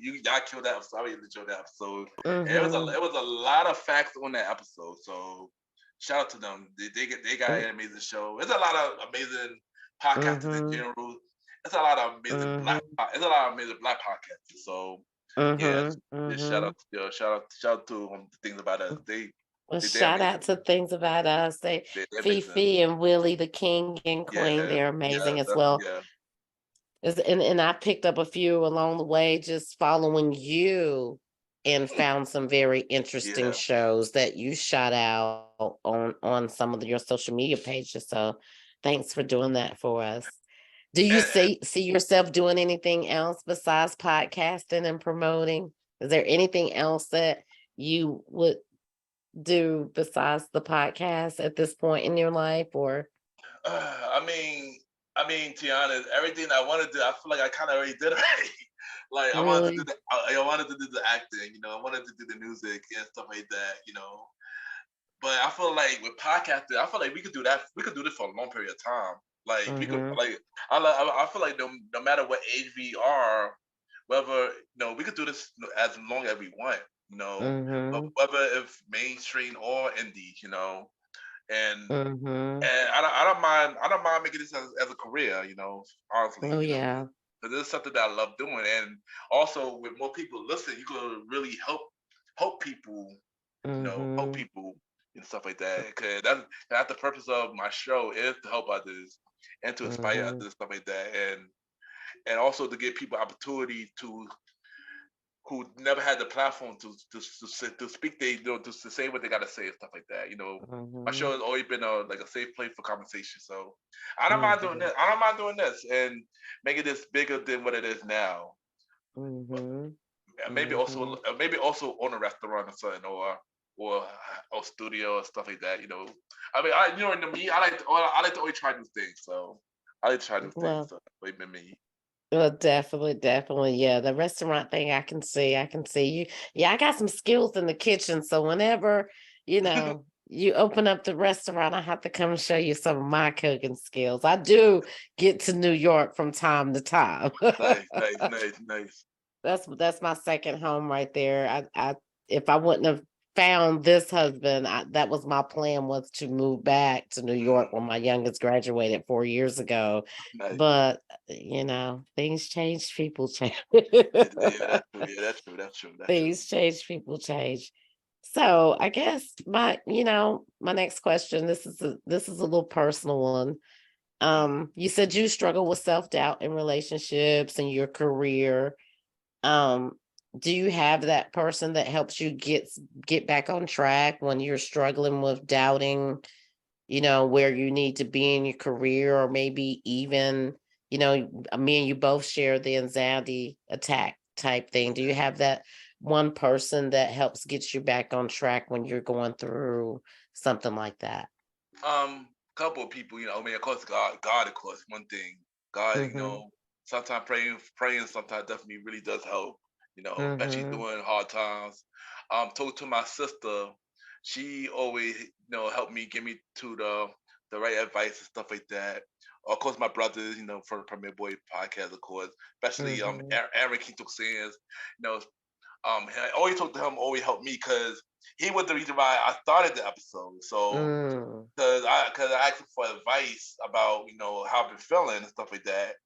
B: killed that episode. I really enjoyed that episode. And
A: Mm-hmm.
B: it was a lot of facts on that episode. So shout out to them. They got an amazing show. There's a lot of amazing podcasters in
A: Mm-hmm.
B: general. There's a lot of amazing
A: Mm-hmm.
B: There's a lot of amazing black podcasters. So yeah,
A: Mm-hmm.
B: just
A: Mm-hmm.
B: shout out to the things about us.
A: Well,
B: They're
A: shout out
B: amazing.
A: to things about us.
B: They're amazing.
A: Fifi and Willie, the king and queen,
B: Yeah,
A: they're
B: yeah,
A: amazing as well.
B: yeah,
A: And I picked up a few along the way just following you and found some very interesting
B: yeah.
A: shows that you shot out on some of your social media pages. So thanks for doing that for us. Do you
B: And
A: see yourself doing anything else besides podcasting and promoting? Is there anything else that you would do besides the podcast at this point in your life, or
B: I mean, to be honest, everything I wanted to do, I feel like I kind of already did already. Like I wanted to do
A: really?
B: I wanted to do the acting, I wanted to do the music and stuff like that, But I feel like with podcasting, I feel like we could do that. We could do this for a long period of time. Like we could,
A: Mm-hmm.
B: like I feel like no matter what age we are, whether we could do this as long as we want.
A: Mm-hmm.
B: Whether if mainstream or indie, and
A: Mm-hmm.
B: I don't mind making this as a career, honestly,
A: Oh yeah.
B: because this is something that I love doing, and also with more people listen, you can really help people, help
A: Mm-hmm.
B: people and stuff like that. Because that's the purpose of my show is to help others and to inspire
A: Mm-hmm.
B: others, stuff like that, and also to give people opportunity to who never had the platform to speak they to say what they gotta say and stuff like that. My
A: Mm-hmm.
B: show has always been a safe place for conversation. So I don't mind doing
A: Mm-hmm.
B: this. I don't mind doing this and making this bigger than what it is now. But
A: Mm-hmm. Mm-hmm.
B: maybe also own a restaurant or something or or studio or stuff like that. I mean, to me, I like to always try new things. So I like to try new things.
A: Well,
B: So wait a minute.
A: definitely, definitely. Yeah, the restaurant thing I can see. I can see you. Yeah, I got some skills in the kitchen. So whenever, you open up the restaurant, I have to come show you some of my cooking skills. I do get to New York from time to time.
B: Nice, nice, nice, nice.
A: That's my second home right there. I if I wouldn't have found this husband, that was my plan, was to move back to New York when my youngest graduated 4 years ago.
B: Nice.
A: But things change, people change.
B: Yeah, that's true. Yeah, that's true. That's true. That's true.
A: Things change, people change. So I guess my next question, this is a little personal one.
B: Mhm.
A: You said you struggle with self-doubt in relationships and your career. um, do you have that person that helps you get back on track when you're struggling with doubting, where you need to be in your career, or maybe even, me and you both share the anxiety attack type thing. Do you have that one person that helps get you back on track when you're going through something like that?
B: Couple of people, I mean, of course, God, of course, one thing. God,
A: Mhm.
B: sometimes praying sometimes definitely really does help, especially
A: Mhm.
B: during hard times. Talk to my sister, she always, helped me, give me to the right advice and stuff like that. Of course, my brothers, from the Premiere Boy podcast, of course, especially
A: Mhm.
B: Aaron Keto Sands, you know, I always talk to him, always helped me because he was the reason why I started the episode. So
A: Mm.
B: because I asked him for advice about how I've been feeling and stuff like that,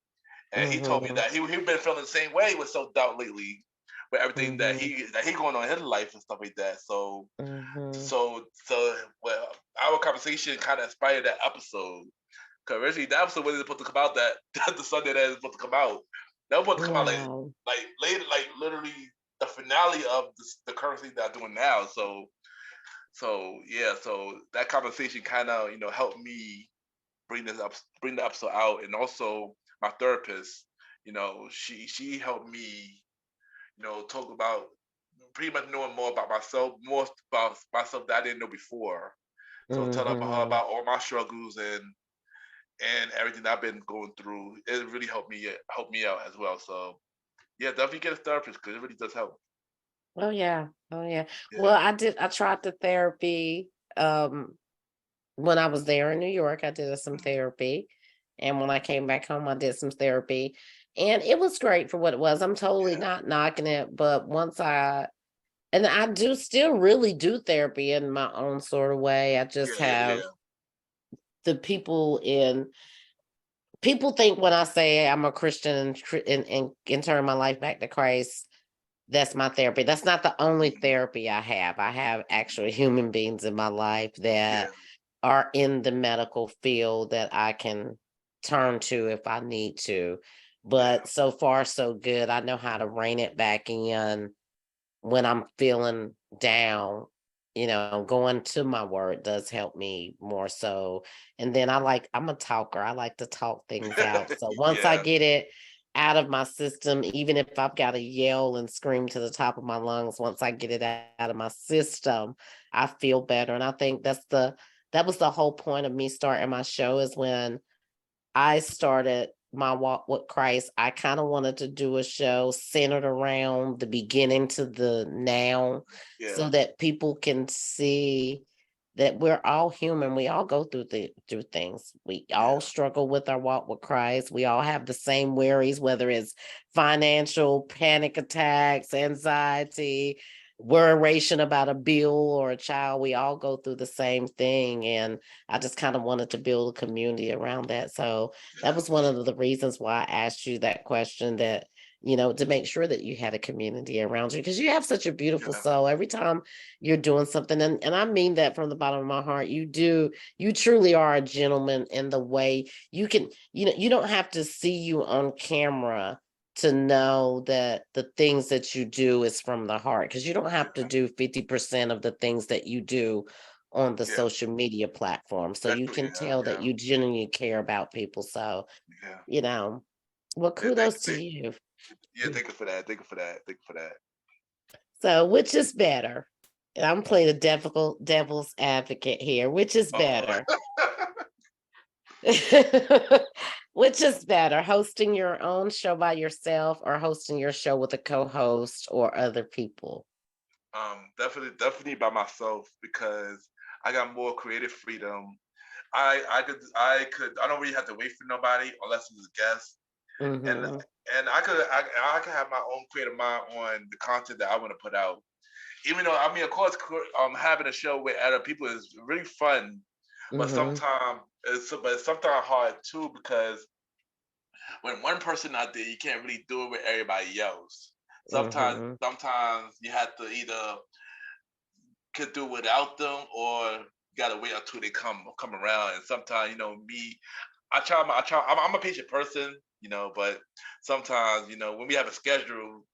B: and he told me
A: Mhm.
B: that he been feeling the same way with self doubt lately, with everything that
A: Mhm.
B: he going on in his life and stuff like that. So
A: Mhm.
B: well, our conversation kind of inspired that episode. Because originally that episode wasn't supposed to come out that the Sunday that is supposed to come out. That was supposed to come out
A: Wow.
B: like later, like literally the finale of the current thing that I'm doing now. So yeah, so that conversation kind of helped me bring the episode out, and also my therapist, she helped me, talk about pretty much knowing more about myself, more about myself that I didn't know before. So tell her
A: Mhm.
B: about all my struggles and everything I've been going through. It really helped me out as well. So yeah, definitely get a therapist because it really does help.
A: Oh yeah. Oh yeah. Well,
B: Yeah.
A: I tried the therapy when I was there in New York. I did some
B: Mhm.
A: therapy. And when I came back home, I did some therapy. And it was great for what it was. I'm totally
B: Yeah.
A: not knocking it, but I do still really do therapy in my own sort of way. I just
B: Yeah. Yeah.
A: have
B: Yeah.
A: the people think when I say I'm a Christian and turn my life back to Christ, that's my therapy. That's not the only
B: Mhm.
A: therapy I have. I have actual human beings in my life that
B: Yeah.
A: are in the medical field that I can turn to if I need to.
B: Yeah.
A: But so far, so good. I know how to rein it back in when I'm feeling down. Going to my word does help me more so. And then I'm a talker. I like to talk things out. So once I
B: Yeah.
A: get it out of my system, even if I've got to yell and scream to the top of my lungs, once I get it out of my system, I feel better. And I think that was the whole point of me starting my show, is when I started my walk with Christ. I kind of wanted to do a show centered around the beginning to the now,
B: Yeah.
A: so that people can see that we're all human. We all go through things. We all
B: Yeah.
A: struggle with our walk with Christ. We all have the same worries, whether it's financial, panic attacks, anxiety, worration about a bill or a child. We all go through the same thing. And I just kind of wanted to build a community around that. So that was one of the reasons why I asked you that question, that, to make sure that you had a community around you, because you have such a beautiful
B: Yeah,
A: soul. Every time you're doing something, and I mean that from the bottom of my heart, you truly are a gentleman in the way you can, you don't have to see you on camera to know that the things that you do is from the heart, because you don't have to
B: yeah,
A: do 50% of the things that you do on the
B: yeah.
A: social media platform. So you
B: Especially,
A: can
B: yeah,
A: tell that
B: yeah,
A: you genuinely care about people. So,
B: yeah.
A: you know, well,
B: Yeah, thank,
A: kudos to
B: thank,
A: you.
B: yeah, thank you for that. Thank you for that. Thank you for that.
A: So, which is better? And I'm playing a devil's advocate here. Which is better?
B: Uh-oh.
A: Which is better, hosting your own show by yourself or hosting your show with a co-host or other people?
B: Definitely by myself because I got more creative freedom. I don't really have to wait for nobody unless it's a guest, and
A: Mm-hmm.
B: I could have my own creative mind on the content that I want to put out. Even though, I mean, of course, having a show with other people is really fun, but
A: Mm-hmm.
B: it's sometimes hard too because when one person out there, you can't really do it with everybody else.
A: Mm-hmm.
B: Sometimes you have to either could do without them, or you gotta wait until they come around. And sometimes, me, I'm a patient person, but sometimes, when we have a schedule,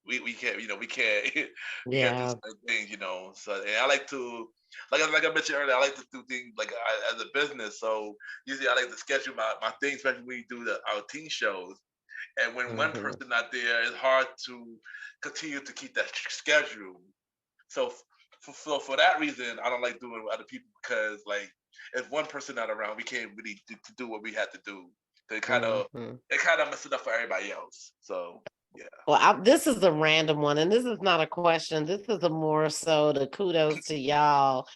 B: we can't, we can't do
A: Yeah.
B: certain things, So, and I like to, like I mentioned earlier, I like to do things like as a business. So usually I like to schedule my things, especially when we do our team shows. And when one
A: Mm-hmm.
B: person not there, it's hard to continue to keep that schedule. So for that reason, I don't like doing it with other people because like if one person not around, we can't really do what we had to do. So
A: Mm-hmm.
B: it kind of messes it up for everybody else. So yeah.
A: Well, this is a random one, and this is not a question. This is a more so the kudos to y'all.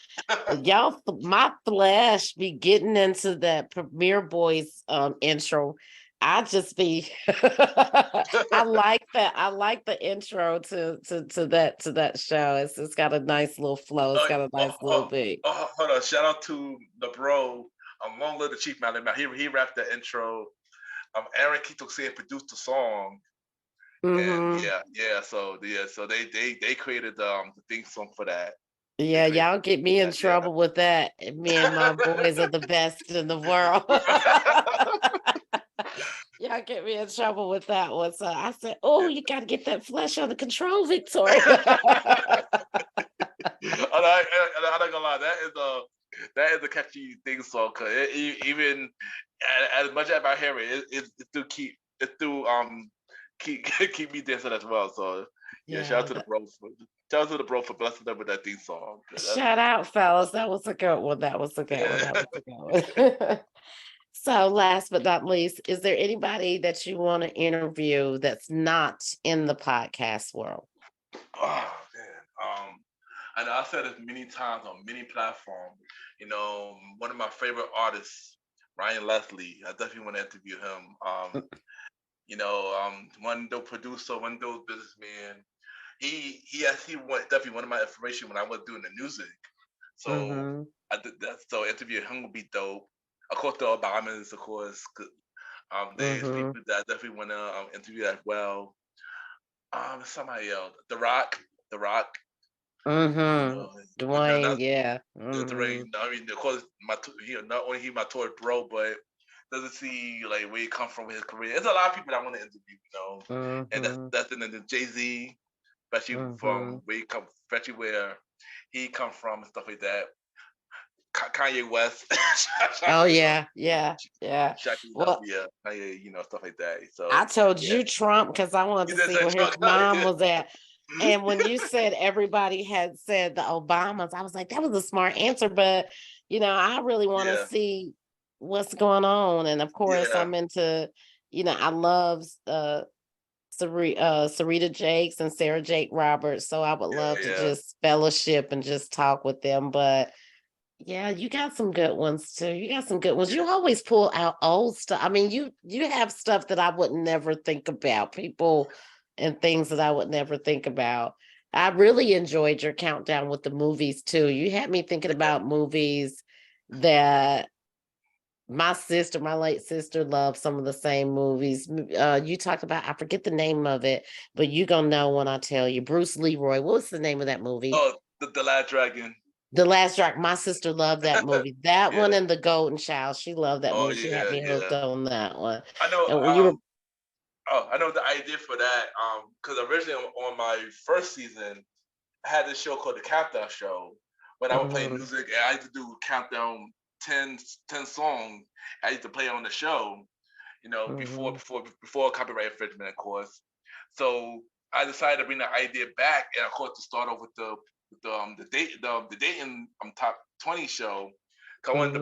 A: Y'all, my flesh be getting into that Premiere Boys intro. I just be, I like that. I like the intro to that show. It's got a nice little flow. It's got a nice little beat.
B: Hold on. Shout out to the bro, Long Live the Chief Man. He rapped the intro. Aaron Kito produced the song, and
A: Mm-hmm.
B: so they created the theme song for that. They
A: Yeah,
B: created
A: y'all get me in
B: that, yeah.
A: trouble with that. Me and my boys are the best in the world. Y'all get me in trouble with that one. So I said, "Oh,
B: Yeah.
A: you got to get that flesh under control, Victoria."
B: I'm not gonna lie, that is a catchy thing song. Cause even as much as I hear it still keep keep me dancing as well. So yeah,
A: Yeah.
B: shout out to the bro for blessing them with that theme song.
A: Shout out, fellas. That was a good one. That was a good one. That
B: Yeah.
A: was a good one. So, last but not least, is there anybody that you want to interview that's not in the podcast world?
B: Oh man. I know I said it many times on many platforms. One of my favorite artists, Ryan Leslie. I definitely want to interview him. One dope producer, one dope businessman. Definitely one of my inspiration when I was doing the music. So
A: Mm-hmm.
B: I did that. So interviewing him would be dope. Of course, the Obamas, of course. There's
A: Mm-hmm.
B: people that I definitely want to interview as well. Somebody else, The Rock. You
A: Mm-hmm.
B: know, but no,
A: Dwayne,
B: not
A: yeah.
B: the
A: Mm-hmm.
B: rain. I mean, of course, not only he my toy bro, but doesn't see like where he come from with his career. There's a lot of people that I want to interview, and
A: Mm-hmm.
B: that's in the Jay-Z, especially
A: Mm-hmm.
B: from where he come, especially where he come from and stuff like that. Kanye West,
A: Oh
B: you know,
A: yeah, yeah, yeah. Well,
B: yeah, Kanye, stuff like that.
A: I
B: So
A: told
B: yeah,
A: you Trump because I wanted
B: he
A: to
B: did
A: see
B: that.
A: where his mom was at. And when you said everybody had said the Obamas, I was like, that was a smart answer. But I really want to
B: Yeah,
A: see what's going on. And of course,
B: yeah,
A: I'm into, I love Sarita Jakes and Sarah Jake Roberts. So I would love to
B: yeah,
A: just fellowship and just talk with them. But yeah, you got some good ones too. You got some good ones.
B: yeah,
A: You always pull out old stuff. I mean, you have stuff that I would never think about, people and things that I would never think about. I really enjoyed your countdown with the movies too. You had me thinking about movies that my late sister loved some of the same movies. You talked about, I forget the name of it, but you gonna know when I tell you. Bruce Leroy. What was the name of that movie?
B: Oh, the Last Dragon.
A: The Last Dragon. My sister loved that movie. That one
B: Yeah.
A: and The Golden Child. She loved that
B: Oh
A: movie. She had
B: yeah,
A: me hooked
B: yeah.
A: on that one.
B: I know.
A: And when you were
B: I know the idea for that. Because originally on my first season, I had this show called the Countdown Show. When I would play
A: Mhm,
B: music, and I used to do countdown 10 songs. I used to play on the show.
A: mhm,
B: Before copyright infringement, of course. So I decided to bring the idea back, and of course to start off with the dating top 20 show. 'Cause
A: mhm,
B: I wanted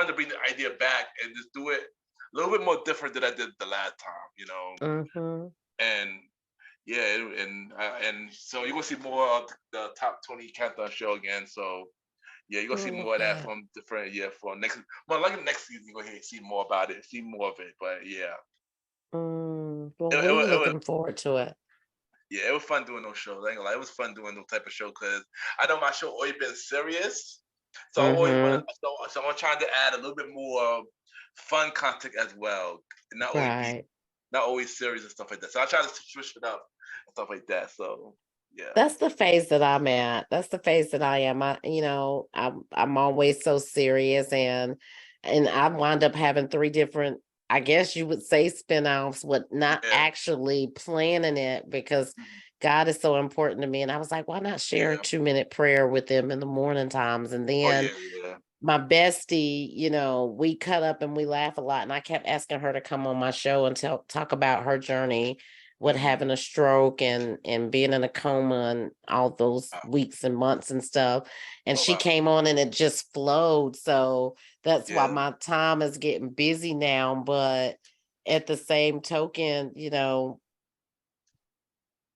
B: to bring the idea back and just do it a little bit more different than I did the last time.
A: mhm.
B: And yeah, and so you're gonna see more of the top 20 countdown show again. So yeah, you're gonna see
A: Oh,
B: more of that
A: good.
B: from different for next well like next season you're gonna see more about it, see more of it. But yeah.
A: Well,
B: It, it,
A: we're
B: wa- it was
A: looking forward to it.
B: yeah, it was fun doing those shows. I ain't gonna lie, it was fun doing those type of show because I know my show always been serious, so I always want
A: Mhm.
B: to. So I'm trying to add a little bit more fun content as well, and
A: Right.
B: not always serious and stuff like that. So I try to switch it up and stuff like that. So yeah,
A: That's the phase that I'm at. That's the phase that I am. I'm always so serious, and I wound up having three different, I guess you would say, spinoffs, with not
B: yeah,
A: actually planning it, because
B: mhm,
A: God is so important to me. And I was like, why not share a
B: yeah.
A: 2-minute prayer with them in the morning times? And
B: Oh
A: then
B: yeah, yeah.
A: my bestie, we cut up and we laugh a lot. And I kept asking her to come on my show and talk about her journey with
B: Hmm.
A: having a stroke and being in a coma and all those
B: Oh,
A: weeks and months and stuff. And
B: oh
A: she
B: wow,
A: came on and it just flowed. So that's why
B: yeah,
A: my time is getting busy now. But at the same token,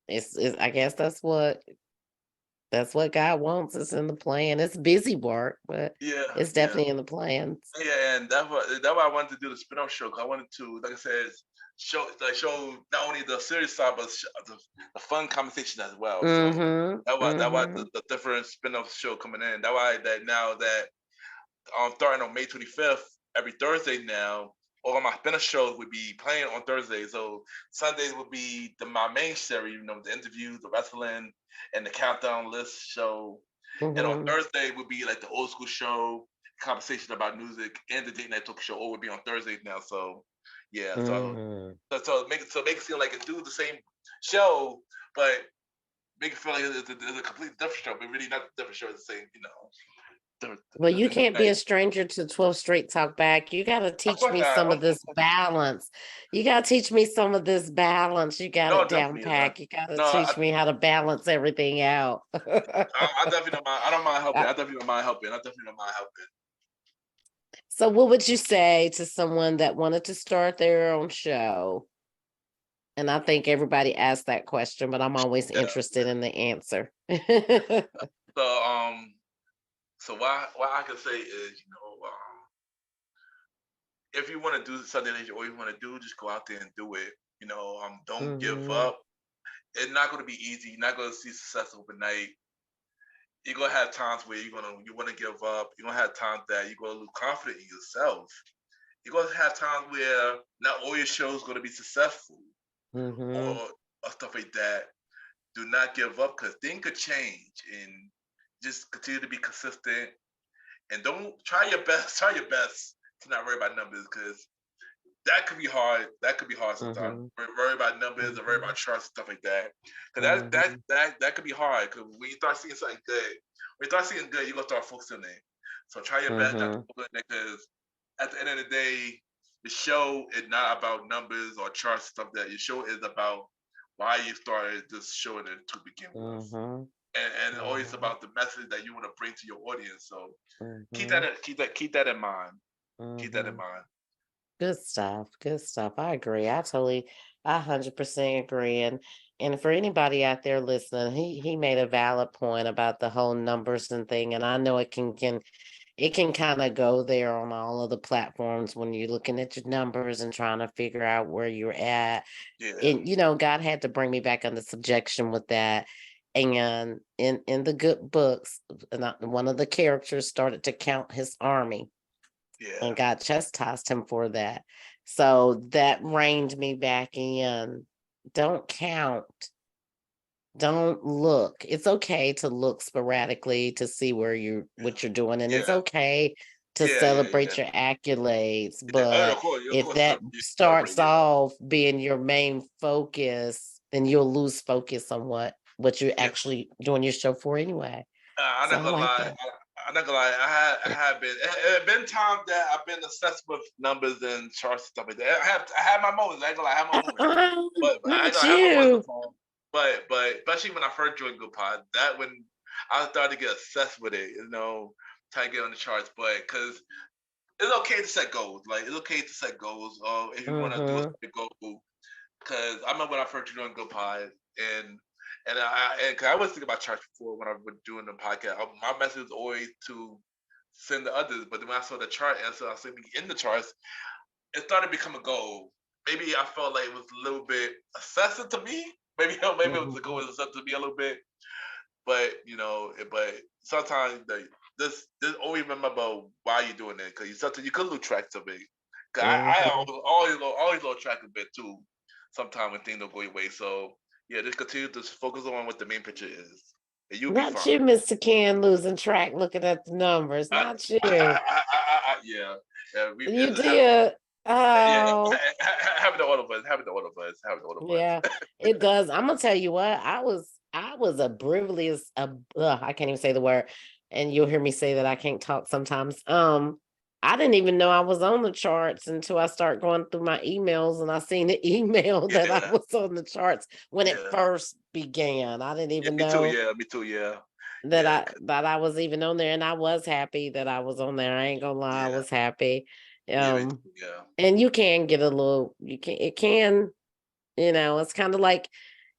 A: it's I guess that's what God wants. It's in the plan. It's busy work, but
B: yeah,
A: it's
B: yeah.
A: definitely in the plans.
B: Yeah, and that's why I wanted to do the spin-off show. 'Cause I wanted to, like I said, show not only the serious side but the fun conversation as well. So
A: Mhm,
B: that why
A: mhm,
B: the different spin-off show coming in. That why that now that starting on May 25th every Thursday now. All of my spin-off shows would be playing on Thursdays. So Sundays would be my main series, the interviews, the wrestling, and the countdown list show. And on
A: mhm,
B: Thursday would be like the old school show, conversation about music, and the date night talk show. All would be on Thursdays now. So yeah,
A: mhm.
B: make it seem like it's do the same show, but make it feel like it's a completely different show, but really not a different show. It's the same,
A: Well, you
B: the new
A: can't be
B: night.
A: a stranger to 12 Straight Talk Back. You gotta
B: Of
A: teach
B: course
A: me
B: not.
A: some of this balance. You gotta teach me some of this balance. You got
B: No,
A: it down
B: definitely.
A: pat. You gotta
B: No,
A: teach me how to balance everything out.
B: I definitely don't mind. I don't mind helping.
A: Uh,
B: I definitely don't mind helping. I definitely don't mind helping.
A: So what would you say to someone that wanted to start their own show? And I think everybody asks that question, but I'm always
B: Yeah,
A: interested in the answer.
B: yeah. So so what I can say is, if you want to do something that you always want to do, just go out there and do it. Don't give
A: Mhm,
B: up. It's not going to be easy. You're not going to see success overnight. You're gonna have times where you want to give up. You're gonna have times that you're gonna lose confidence in yourself. You're gonna have times where not all your shows gonna be successful or,
A: mhm,
B: or stuff like that. Do not give up because things could change and just continue to be consistent and don't try your best. Try your best to not worry about numbers because that could be hard. That could be hard sometimes.
A: mhm,
B: Worry about numbers or worry about
A: mhm,
B: trust stuff like that. Because
A: mhm,
B: that could be hard. Because when you start seeing something good, when you start seeing good, you're gonna start focusing on it. So try your best not to
A: mhm,
B: focus on it because at the end of the day, the show is not about numbers or charts stuff. That your show is about why you started this show to begin with,
A: mhm,
B: and always
A: mhm,
B: about the message that you want to bring to your audience. So
A: mhm,
B: keep that in mind. Keep that in
A: mhm.
B: mind.
A: Good stuff. Good stuff. I agree. I 100% agree. And for anybody out there listening, he made a valid point about the whole numbers and thing. And I know it can kind of go there on all of the platforms when you're looking at your numbers and trying to figure out where you're at.
B: Yeah.
A: And God had to bring me back under subjection with that. And in the good books, one of the characters started to count his army,
B: Yeah.
A: and God chastised him for that. So that reined me back in. Don't count. Don't look. It's okay to look sporadically to see what you're doing, and it's
B: Yeah.
A: okay to
B: Yeah.
A: celebrate your accolades.
B: Of
A: But if
B: course,
A: that
B: you celebrate.
A: starts
B: Yeah.
A: off being your main focus, then you'll lose focus on what you're
B: Yeah.
A: actually doing your show for anyway.
B: I'm
A: So
B: not
A: I
B: gonna
A: like
B: lie.
A: that.
B: I'm not gonna lie. I have been. It have been times that I've been obsessed with numbers and charts and stuff like that. I have my moments. I ain't gonna lie. I have my moments. But I ain't
A: Not
B: gonna have my moments
A: you.
B: before. But especially when I first joined Good Pod, that when I started to get obsessed with it, trying to get on the charts. But because it's okay to set goals. Like it's okay to set goals. If you want to do
A: Mm-hmm.
B: a goal, because I remember when I first joined Good Pod, and cause I was thinking about charts before when I was doing the podcast. My message was always to send to others, but then when I saw the chart and so I was thinking in the charts, it started to become a goal. Maybe I felt like it was a little bit excessive to me. Maybe maybe it was a goal
A: Mm-hmm.
B: was excessive to me a little bit, but but sometimes this always remember why you're doing it because you could lose track of it. 'Cause I
A: Mm-hmm.
B: always lose track of it too. Sometimes when things don't go your way, so yeah, just continue to focus on what the main picture is, and you'll be
A: Not
B: fine.
A: you, Mr. Ken, losing track looking at the numbers. Not you.
B: Yeah, yeah,
A: You
B: have
A: did.
B: yeah,
A: Oh,
B: having the all of us, having the all of us, having the all of
A: yeah,
B: us.
A: it does. I'm gonna tell you what, I was oblivious, I can't even say the word, and you'll hear me say that I can't talk sometimes. I didn't even know I was on the charts until I start going through my emails and I seen the email that I
B: Yeah,
A: was on the charts when it
B: yeah,
A: first began. I didn't
B: yeah.
A: even
B: Me too.
A: know
B: Yeah, me too. Yeah,
A: that
B: yeah,
A: I was even on there, and I was happy that I was on there. I ain't gonna lie, I
B: yeah,
A: was happy.
B: yeah, me
A: Um,
B: too. Yeah,
A: and you can get a little, it can, it's kind of like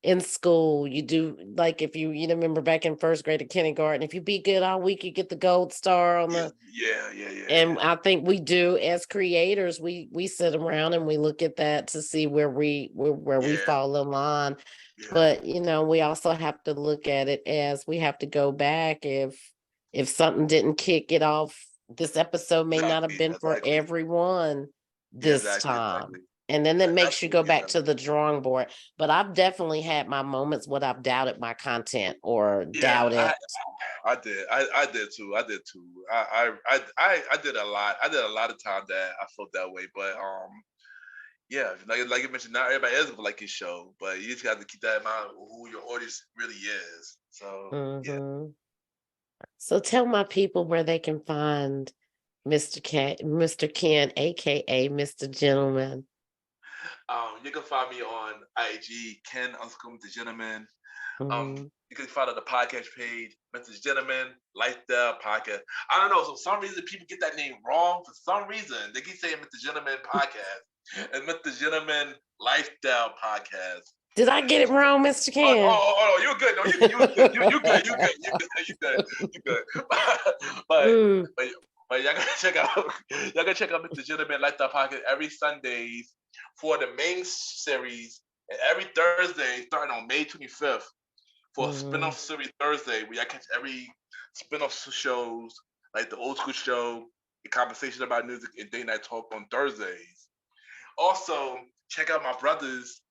A: in school, you do like if you remember back in first grade or kindergarten, if you be good all week, you get the gold star on
B: yeah,
A: the.
B: yeah, yeah, yeah,
A: And
B: yeah,
A: I think we do as creators, we sit around and we look at that to see where we
B: yeah,
A: fall in line.
B: yeah.
A: But we also have to look at it as we have to go back if something didn't kick it off. This episode may not have
B: Exactly,
A: been for
B: exactly.
A: everyone
B: Yeah,
A: this
B: exactly,
A: time.
B: exactly.
A: And then that makes you go
B: Absolutely,
A: back
B: yeah.
A: to the drawing board. But I've definitely had my moments when I've doubted my content or
B: Yeah,
A: doubted.
B: I did. I did too. I did too. I did a lot. I did a lot of time that I felt that way. But yeah, like you mentioned, not everybody is like your show, but you just got to keep that in mind who your audience really is. So yeah,
A: Mhm. So tell my people where they can find Mr. Ken, aka Mr. Gentleman.
B: you can find me on IG, Ken _ the Gentleman.
A: Mhm.
B: You can follow the podcast page, Gentleman Lifestyle Podcast. I don't know. So some reason people get that name wrong. For some reason, they keep saying Gentleman Podcast and Gentleman Lifestyle Podcast.
A: Did I get it wrong, Mr. Ken?
B: You're good. No, you good. You good. You good. You good. You good. You good. but
A: Mm,
B: but but y'all gotta check out Gentleman Lifestyle Podcast every Sundays for the main series, and every Thursday starting on May 25th for a
A: mhm,
B: spin-off series Thursday where I catch every spin-off shows like the old school show, the conversation about music, and date night talk on Thursdays. Also, check out my brothers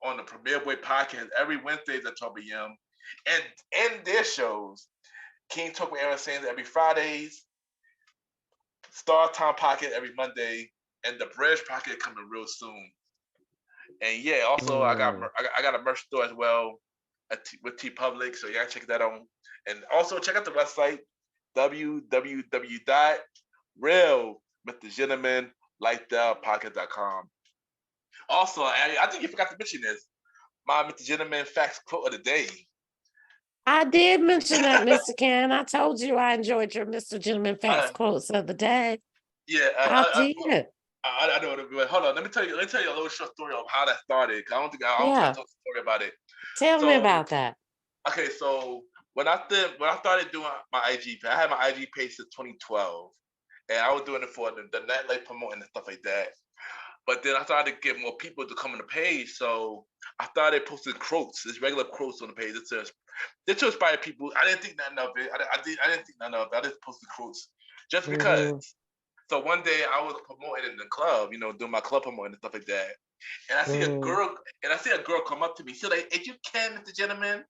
B: on the Premiere Boy podcast every Wednesdays at 12 p.m. and their shows. King Talk with Aaron Sanders every Fridays, Star Time Pocket every Monday, and the Bridge Pocket coming real soon. And yeah, also
A: mm.
B: I got a merch store as well with T Public, so you gotta check that out. And also check out the website www.realmrgentlemanlifestylepodcast.com. Also, I think you forgot to mention this. My Mr. Gentleman facts quote of the day.
A: I did mention that, Mr. Ken. I told you I enjoyed your Mr. Gentleman Facts
B: Uh,
A: quotes of the day.
B: yeah,
A: I did.
B: I know what it'll be like. Hold on, let me tell you. Let me tell you a little short story of how that started. I don't think I don't think I
A: Yeah.
B: told the story about it.
A: Tell me
B: So
A: about that.
B: okay, so when I started doing my IG page, I had my IG page since 2012, and I was doing it for the nightlife promoting and stuff like that. But then I started to get more people to come on the page, so I started posting quotes, just regular quotes on the page. Just to inspire people. I didn't think nothing of it. I didn't think nothing of it. I just posted quotes just because.
A: Mm-hmm.
B: So one day I was promoting in the club, doing my club promoting and stuff like that. And
A: Mm-hmm.
B: I see a girl come up to me. She's like, "Hey, you Ken, Mr. Gentleman?"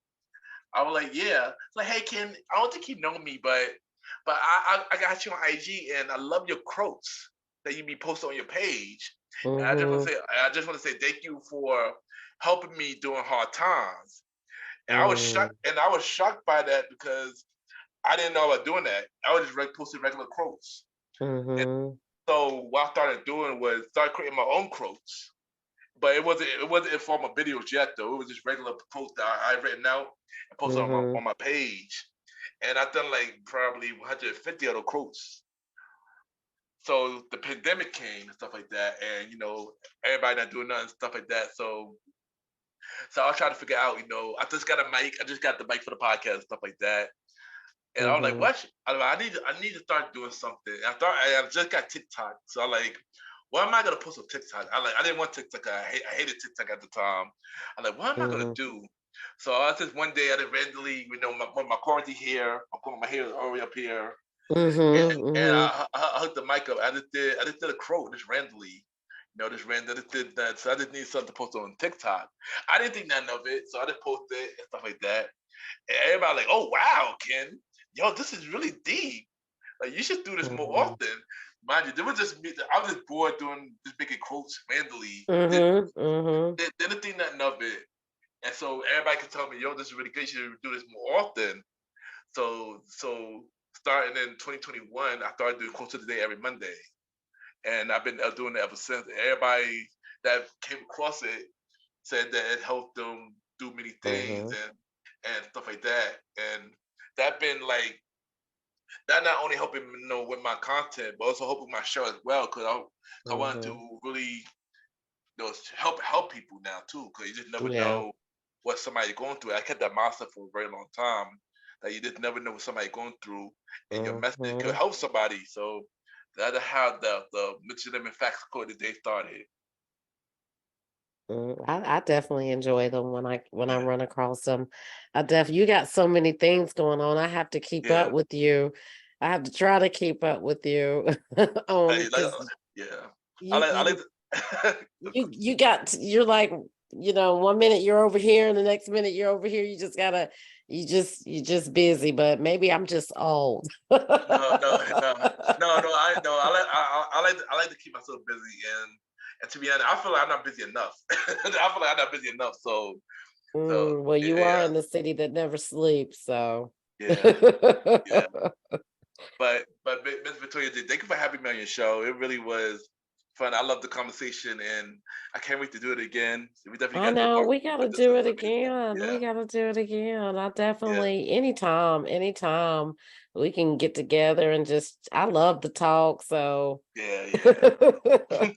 B: I was like, "Yeah." It's like, "Hey, Ken, I don't think you know me, but I got you on IG and I love your quotes that you be posting on your page. And
A: Mm-hmm.
B: I just want to say thank you for helping me during hard times." And I was shocked by that because I didn't know about doing that. I was just posting regular quotes. And
A: Mm-hmm.
B: so what I started doing was start creating my own quotes. But it wasn't in form of videos yet though. It was just regular quotes that I written out and posted on
A: Mm-hmm.
B: my page. And I've done like probably 150 other quotes. So the pandemic came and stuff like that, and everybody not doing nothing, stuff like that. So I was trying to figure out, I just got a mic, I just got the mic for the podcast and stuff like that. And I was like,
A: Mm-hmm.
B: what? I need to start doing something. I just got TikTok, so I'm like, what am I gonna post on TikTok? I didn't want TikTok. I hated TikTok at the time. I'm like, what am I gonna
A: Mm-hmm.
B: do? So I just one day I just randomly, my quarantine hair, I'm putting my hair all the way up here, and
A: Mm-hmm.
B: I hooked the mic up. I just did a quote just randomly. I just did that. So I just need something to post on TikTok. I didn't think nothing of it, so I just posted it and stuff like that. And everybody like, "Oh wow, Ken, yo, this is really deep. Like you should do this more
A: Mm-hmm.
B: often." Mind you, there was just me. I was just bored doing just making quotes randomly.
A: Mm-hmm. Mm-hmm.
B: Didn't think nothing of it, and so everybody could tell me, "Yo, this is really good. You should do this more often." So starting in 2021, I started doing quotes of the day every Monday, and I've been doing it ever since. Everybody that came across it said that it helped them do many things
A: Mm-hmm.
B: and stuff like that. And that been like that not only helping me with my content, but also helping my show as well. Because I wanted
A: Mm-hmm.
B: to really help people now too. Because you just never
A: Yeah.
B: know what somebody's going through. I kept that myself for a very long time. That you just never know what somebody's going through, and your message could
A: Mm-hmm.
B: help somebody. So that's how the legitimate facts code that they started.
A: I definitely enjoy them when I
B: Yeah,
A: run across them. You got so many things going on. I have to keep up
B: yeah.
A: with you. I have to try to keep up with you
B: Like,
A: because
B: yeah. I
A: you
B: like I
A: you
B: like. The,
A: you're like, 1 minute you're over here and the next minute you're over here. You just gotta you're just busy, but maybe I'm just old.
B: no, no, no, no. I like to keep myself busy, and to be honest, I feel like I'm not busy enough. I feel like I'm not busy enough. So
A: Well, you are
B: yeah,
A: in the city that never sleeps, so
B: yeah, yeah. But Miss Victoria, thank you for having me on your show. It really was fun. I love the conversation, and I can't wait to do it again. So we definitely
A: I
B: got to do
A: know
B: part
A: we
B: two
A: gotta
B: with this
A: do it
B: information.
A: again. We
B: Yeah,
A: gotta do it again. I
B: yeah,
A: definitely anytime we can get together and just I love to talk, so
B: yeah, yeah.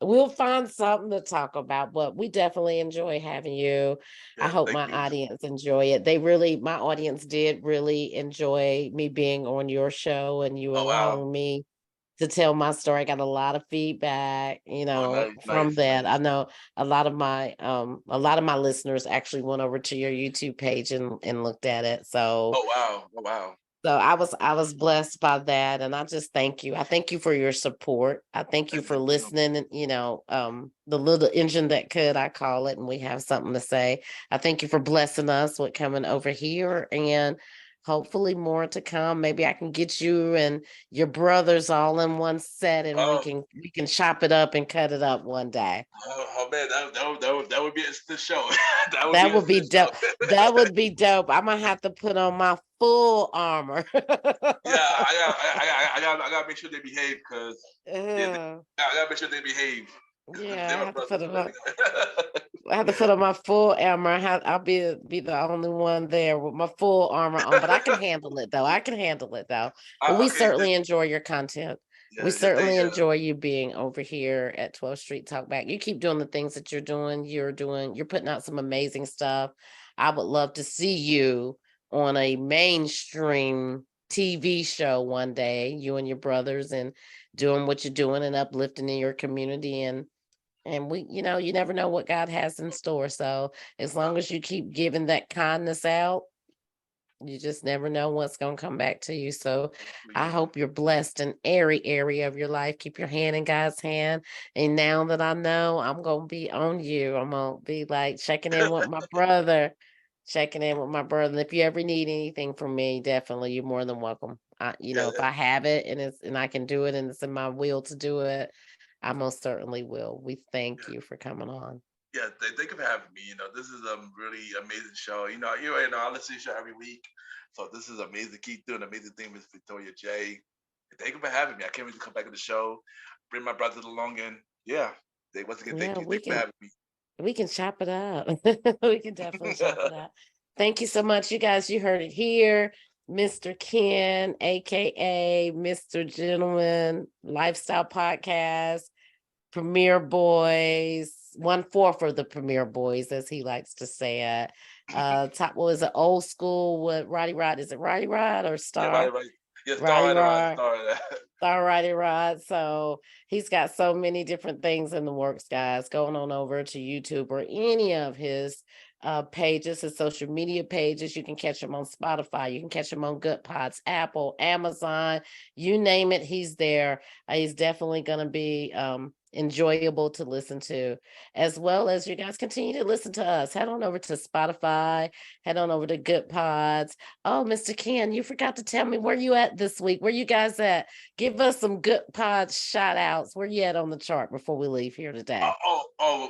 A: we'll find something to talk about, but we definitely enjoy having you. I
B: Yeah,
A: hope
B: thank
A: my
B: you.
A: audience enjoy it. My audience did really enjoy me being on your show and you
B: Oh wow.
A: allowing me to tell my story. I got a lot of feedback,
B: Oh, nice,
A: from
B: nice,
A: that. I
B: nice.
A: know a lot of my listeners actually went over to your YouTube page and looked at it.
B: Oh wow, oh wow.
A: So I was blessed by that, and I just thank you. I thank you for your support. I thank you for
B: Thank you.
A: listening, and the little engine that could, I call it, and we have something to say. I thank you for blessing us with coming over here, and hopefully more to come. Maybe I can get you and your brothers all in one set, and we
B: Oh,
A: can we can chop it up and cut it up one day.
B: oh man, that would be an instant show. That would be
A: That
B: an
A: would be
B: instant show.
A: dope. That would be dope. I'm gonna have to put on my full armor.
B: Yeah, I gotta make sure they behave because
A: Uh,
B: I gotta make sure they behave because
A: yeah,
B: they're my brothers. So
A: I have to put on my full armor. I'll be the only one there with my full armor on, but I can handle it though. I can handle it though. But we
B: okay,
A: certainly enjoy your content. We
B: yeah, yeah,
A: certainly
B: yeah.
A: enjoy you being over here at 12th Street Talkback. You keep doing the things that you're doing. You're putting out some amazing stuff. I would love to see you on a mainstream TV show one day, you and your brothers, and doing what you're doing and uplifting in your community And you never know what God has in store. So as long as you keep giving that kindness out, you just never know what's going to come back to you. So I
B: Absolutely.
A: hope you're blessed in every area of your life. Keep your hand in God's hand. And now that I know, I'm going to be on you. I'm going to be like checking in with my brother. And if you ever need anything from me, definitely you're more than welcome.
B: Yeah,
A: If I have it and I can do it and it's in my will to do it, I most certainly will. We thank
B: yeah.
A: you for coming on.
B: Yeah, thank you for having me. This is a really amazing show. You already know I listen to your show every week, so this is amazing. Keep doing amazing thing, Miss Victoria J. And thank you for having me. I can't wait to come back to the show, bring my brothers along, and yeah. Once again,
A: Yeah,
B: thank you. Thank you for having me.
A: we can chop it up. We can definitely chop it up. Thank you so much, you guys. You heard it here. Mr. Ken, aka Mr. Gentleman Lifestyle Podcast, Premiere Boys, 1/4 of the Premiere Boys, as he likes to say it. Top what was it, old school? What Roddy Rod? Is it Roddy Rod or
B: Yeah, right,
A: Star?
B: right. Yeah,
A: Roddy
B: star right,
A: Rod.
B: star right.
A: Alrighty, Rod. So he's got so many different things in the works, guys. Going on over to YouTube or any of his pages, his social media pages. You can catch him on Spotify. You can catch him on Good Pods, Apple, Amazon, you name it. He's there. He's definitely going to be enjoyable to listen to, as well as you guys continue to listen to us. Head on over to Spotify. Head on over to Good Pods. Oh, Mr. Ken, you forgot to tell me where you at this week. Where you guys at? Give us some Good Pod shout outs. Where you at on the chart before we leave here today?
B: Where am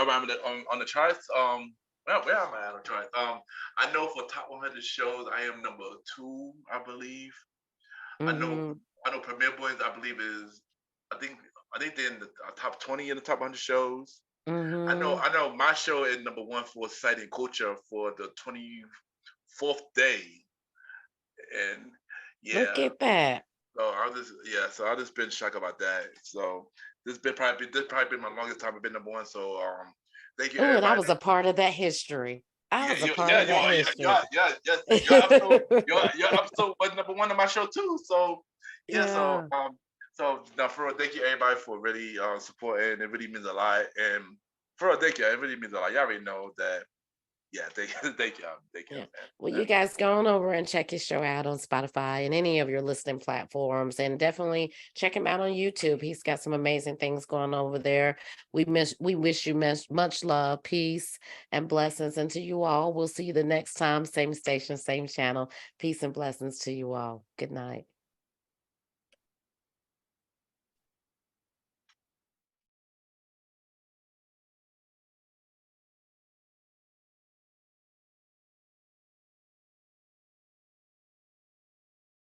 B: I on the charts? Where am I on the charts? I know for top 100 shows, I am number 2, I believe. I know,
A: Mm-hmm.
B: I know. Premiere Boys, I believe is, I think, I think they're in the top 20 in the top 100 shows.
A: Mm-hmm.
B: I know. My show is number 1 for Society and Culture for the 24th day, and
A: Look
B: yeah.
A: at that.
B: So I just been shocked about that. So this probably been my longest time I've been number 1. So thank you
A: Oh, and I was
B: everybody.
A: a part of that history. I
B: Yeah,
A: was a part of
B: you
A: that
B: are.
A: history.
B: Yes. Your episode was number 1 on my show too. So yeah,
A: Yeah.
B: so now for real, thank you everybody for really supporting. It really means a lot. And for real, thank you. It really means a lot. Y'all already know that. Yeah, thank you, thank you,
A: Yeah.
B: man.
A: Well,
B: Yeah.
A: you guys go on over and check his show out on Spotify and any of your listening platforms, and definitely check him out on YouTube. He's got some amazing things going over there. We wish you much love, peace, and blessings. And to you all, we'll see you the next time. Same station, same channel. Peace and blessings to you all. Good night.